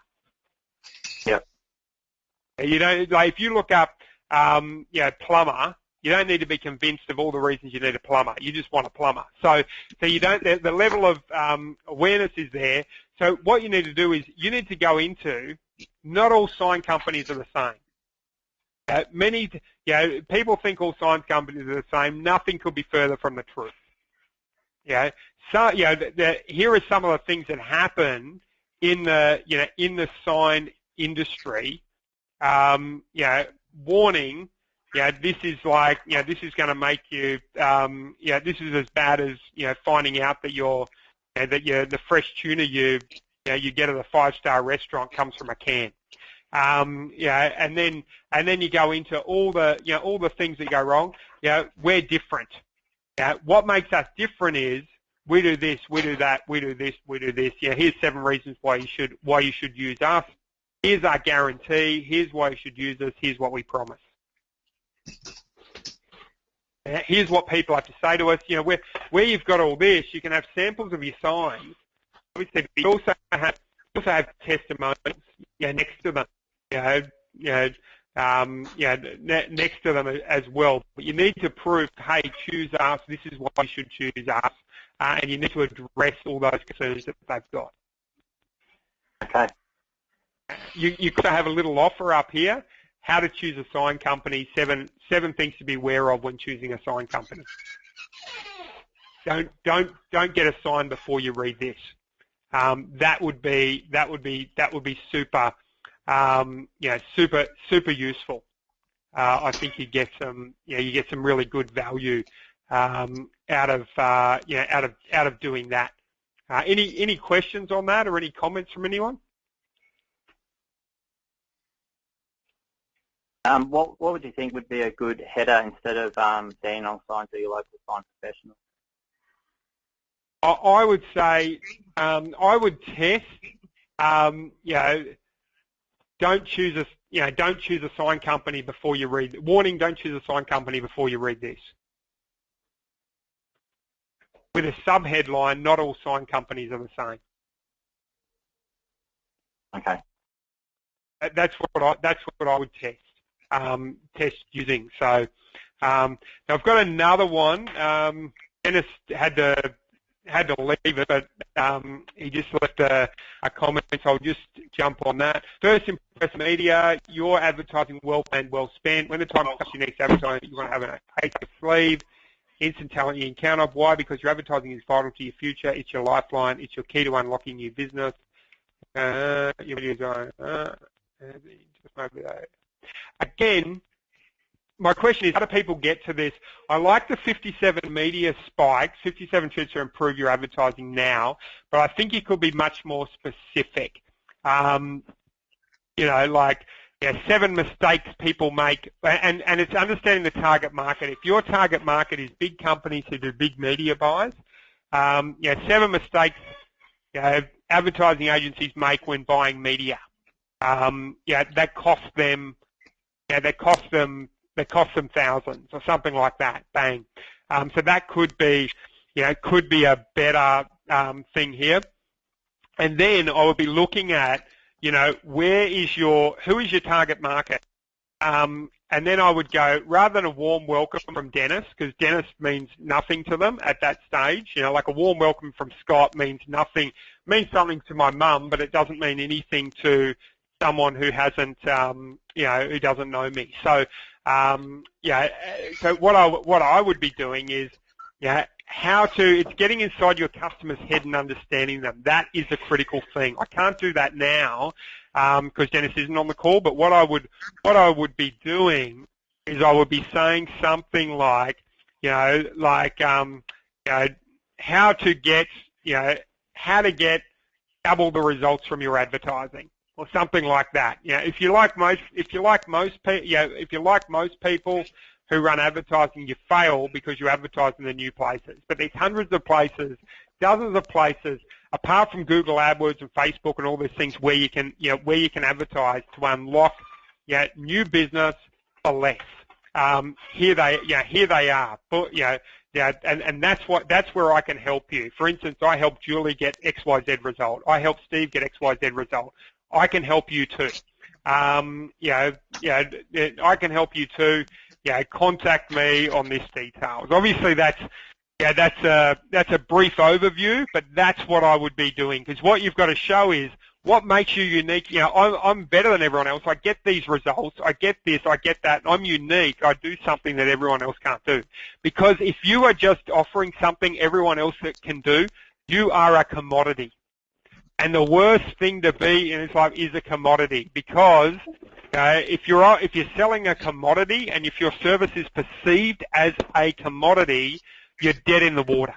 Yep. You know, like if you look up, plumber, you don't need to be convinced of all the reasons you need a plumber. You just want a plumber. So you don't. The level of awareness is there. So what you need to do is you need to go into. Not all sign companies are the same. People think all sign companies are the same. Nothing could be further from the truth. Here are some of the things that happen in the sign industry. Warning, this is like, this is going to make you, this is as bad as, finding out that the fresh tuna you get at a 5-star restaurant comes from a can. And then you go into all the things that go wrong. We're different. What makes us different is we do this, we do that, we do this, we do this. Here's 7 reasons why you should use us. Here's our guarantee. Here's why you should use us. Here's what we promise. Here's what people have to say to us. Where you've got all this, you can have samples of your signs. Obviously, but you also have testimonials next to them. Next to them as well. But you need to prove, hey, choose us. This is why you should choose us, and you need to address all those concerns that they've got. Okay. You could have a little offer up here. How to choose a sign company. 7 things to be aware of when choosing a sign company. Don't get a sign before you read this. That would be super. Super useful. I think you get some really good value out of doing that. Any questions on that or any comments from anyone? What would you think would be a good header instead of Dandenong signs or your local sign professional? I would say I would test. Don't choose a sign company before you read. Warning: don't choose a sign company before you read this. With a sub-headline: not all sign companies are the same. Okay. That's what I would test. Test using. So now I've got another one. Dennis had to leave it, but he just left a comment, so I'll just jump on that. First, impress media. Your advertising well planned, well spent. When the time comes your next advertising, you want to have an ace up your sleeve. Instant talent you encounter. Why? Because your advertising is vital to your future. It's your lifeline. It's your key to unlocking new business. Again, my question is, how do people get to this? I like the 57 media spikes, 57 tweets to improve your advertising now, but I think it could be much more specific. 7 mistakes people make, and it's understanding the target market. If your target market is big companies who do big media buys, 7 mistakes advertising agencies make when buying media. That costs them. That costs them thousands or something like that. Bang. So that could be, could be a better thing here. And then I would be looking at, who is your target market? And then I would go, rather than a warm welcome from Dennis, because Dennis means nothing to them at that stage, like a warm welcome from Scott means nothing, means something to my mum, but it doesn't mean anything to someone who hasn't, who doesn't know me. So, so what I would be doing is, it's getting inside your customer's head and understanding them. That is a critical thing. I can't do that now because Dennis isn't on the call. But what I would be doing is I would be saying something like, how to get double the results from your advertising, or something like that. If you like most people who run advertising, you fail because you advertise in the new places. But there's hundreds of places, dozens of places, apart from Google AdWords and Facebook and all these things, where you can advertise to unlock, new business for less. Here they are. But, and that's where I can help you. For instance, I helped Julie get XYZ result. I helped Steve get XYZ result. I can help you too. I can help you too. Contact me on this details. Obviously, that's a brief overview, but that's what I would be doing, because what you've got to show is what makes you unique. I'm better than everyone else. I get these results. I get this. I get that. I'm unique. I do something that everyone else can't do. Because if you are just offering something everyone else can do, you are a commodity. And the worst thing to be in this life is a commodity, because if you're selling a commodity and if your service is perceived as a commodity, you're dead in the water.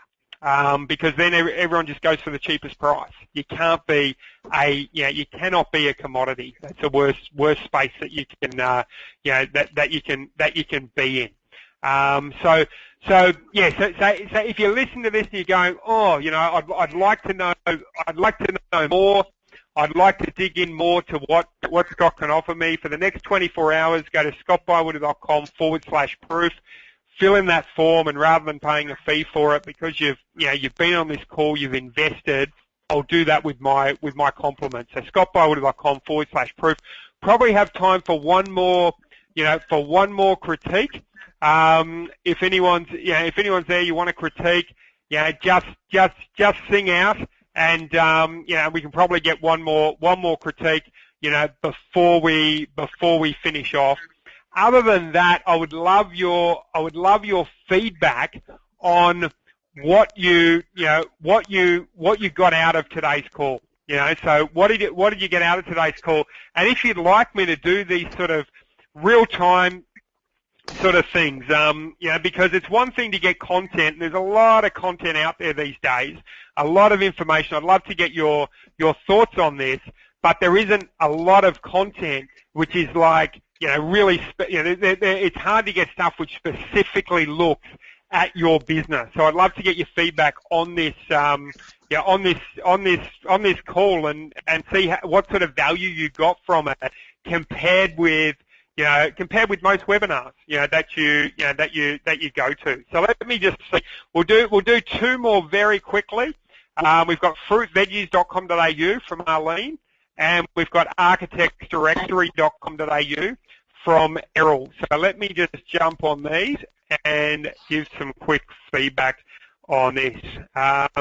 Because then everyone just goes for the cheapest price. You can't be you cannot be a commodity. That's the worst space that you can that you can be in. So if you listen to this and you're going, I'd like to know more. I'd like to dig in more to what Scott can offer me. For the next 24 hours, go to scottbywood.com/proof. Fill in that form, and rather than paying a fee for it, because you've been on this call, you've invested, I'll do that with my compliments. So scottbywood.com/proof. Probably have time for one more critique. If anyone's there, you want to critique, just sing out, and we can probably get one more critique, before we finish off. Other than that, I would love your feedback on what you got out of today's call. So what did you get out of today's call? And if you'd like me to do these sort of real-time sort of things, because it's one thing to get content, and there's a lot of content out there these days, a lot of information. I'd love to get your thoughts on this, but there isn't a lot of content which is like, really, it's hard to get stuff which specifically looks at your business. So I'd love to get your feedback on this, on this call, and see what sort of value you got from it compared with most webinars, that you go to. So let me just see. We'll do two more very quickly. We've got fruitveggies.com.au from Arlene, and we've got architectsdirectory.com.au from Errol. So let me just jump on these and give some quick feedback on this. Not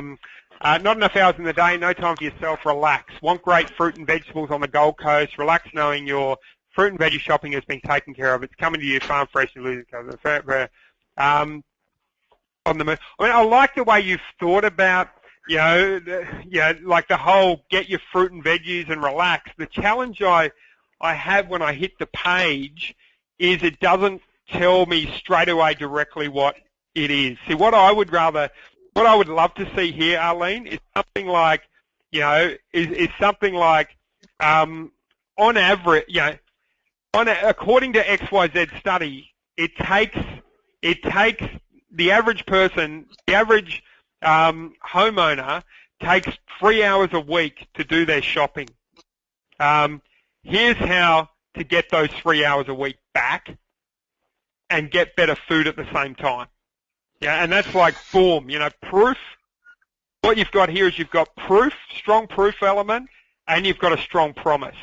enough hours in the day, no time for yourself, relax. Want great fruit and vegetables on the Gold Coast, relax knowing your fruit and veggie shopping has been taken care of. It's coming to you, farm fresh and losing on the move. I like the way you've thought about, like the whole get your fruit and veggies and relax. The challenge I have when I hit the page is it doesn't tell me straight away directly what it is. See, what I would love to see here, Arlene, is something like, on average, according to XYZ study, it takes the average person, the average homeowner takes 3 hours a week to do their shopping. Here's how to get those 3 hours a week back and get better food at the same time. Yeah, and that's like, boom, proof. What you've got here is you've got proof, strong proof element, and you've got a strong promise,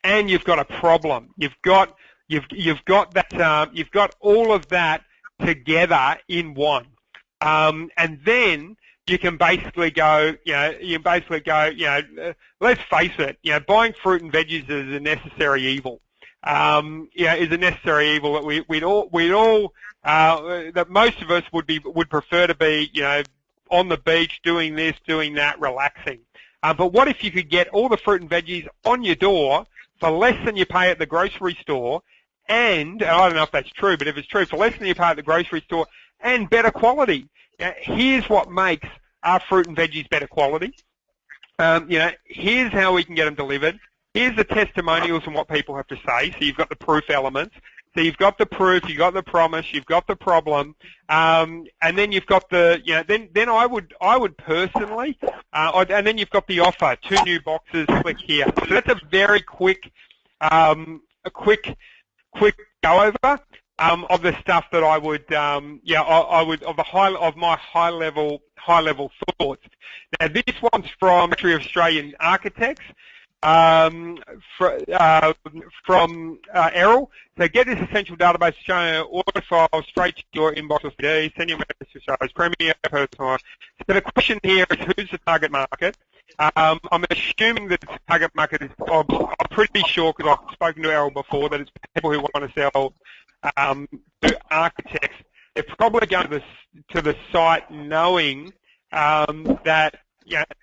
and you've got a problem. You've got that. You've got all of that together in one, and then you can basically go. Let's face it. Buying fruit and veggies is a necessary evil. Is a necessary evil that we'd all that most of us would prefer to be, on the beach, doing this, doing that, relaxing. But what if you could get all the fruit and veggies on your door for less than you pay at the grocery store, and I don't know if that's true, but if it's true, for less than you pay at the grocery store, and better quality. Here's what makes our fruit and veggies better quality. Here's how we can get them delivered. Here's the testimonials and what people have to say. So you've got the proof elements. So you've got the proof, you've got the promise, you've got the problem, and then you've got the, then I would personally, and then you've got the offer, 2 new boxes, click here. So that's a very quick go over of the stuff that I would, of my high level thoughts. Now this one's from Factory of Australian Architects. From Errol. So get this essential database showing order file straight to your inbox or CD. Send your message to shows Premier personalised. So the question here is, who's the target market? I'm assuming that the target market is, I'm pretty sure, because I've spoken to Errol before, that it's people who want to sell to architects. They're probably going to the site knowing that,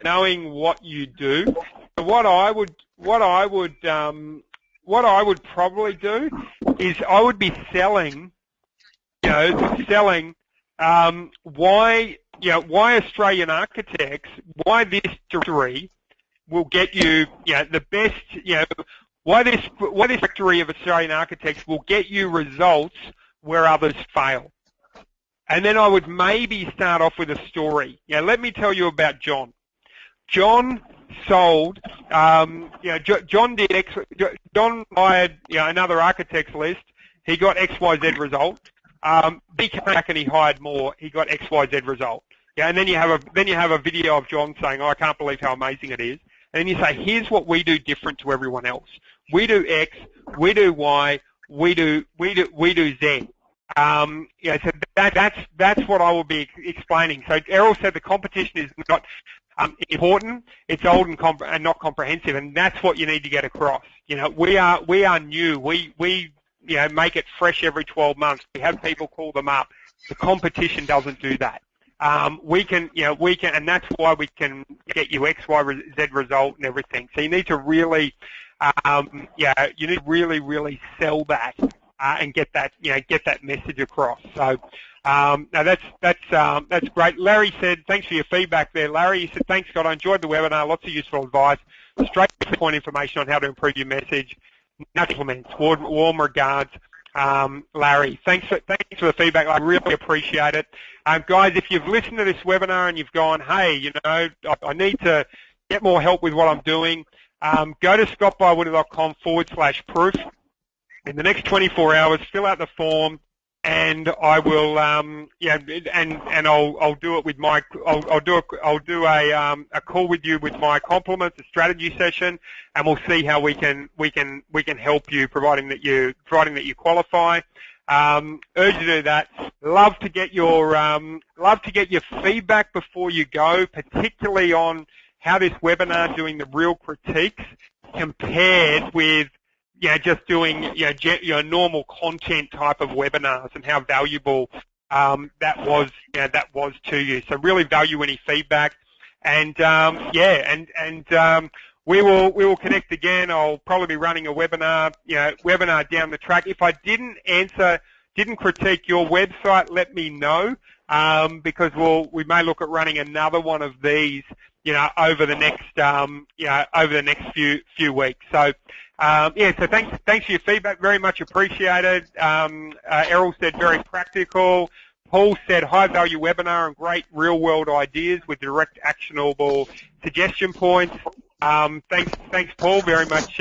knowing what you do. So what I would probably do is I would be selling why Australian architects, why this directory will get you, the best, why this directory of Australian architects will get you results where others fail. And then I would maybe start off with a story. Let me tell you about John. John sold, John hired, another architect's list. He got XYZ result. He came back and he hired more. He got XYZ result. And then you have a video of John saying, I can't believe how amazing it is. And then you say, here's what we do different to everyone else. We do X, we do Y, we do Z. So that's what I will be explaining. So Errol said the competition is not important, it's old and not comprehensive, and that's what you need to get across. We are new. We make it fresh every 12 months. We have people call them up. The competition doesn't do that. We can, and that's why we can get you X, Y, Z result and everything. So you need to really, you need to really sell that and get that message across. So. Now that's great. Larry said, thanks for your feedback there, Larry. He said, thanks, Scott. I enjoyed the webinar. Lots of useful advice. Straight to the point information on how to improve your message. Compliments. Warm regards, Larry. Thanks for the feedback. I really appreciate it. Guys, if you've listened to this webinar and you've gone, hey, I need to get more help with what I'm doing, go to scottbywood.com/proof. In the next 24 hours, fill out the form. And I will, and I'll do it with my, I'll do a call with you with my compliments, a strategy session, and we'll see how we can help you, providing that you qualify. Urge you to do that. Love to get your feedback before you go, particularly on how this webinar doing the real critiques compared with just doing normal content type of webinars, and how valuable that was to you. So really value any feedback, and we will connect again. I'll probably be running a webinar down the track. If I didn't critique your website, let me know, because we may look at running another one of these over the next few weeks. So. So thanks for your feedback. Very much appreciated. Errol said very practical. Paul said, high-value webinar and great real-world ideas with direct, actionable suggestion points. Thanks, Paul. Very much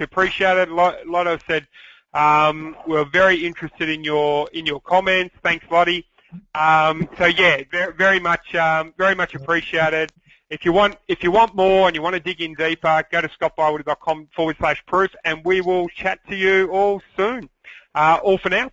appreciated. Lotto said, we're very interested in your comments. Thanks, Lottie. So yeah, very much appreciated. If you want more and you want to dig in deeper, go to scottbywater.com/proof, and we will chat to you all soon. All for now.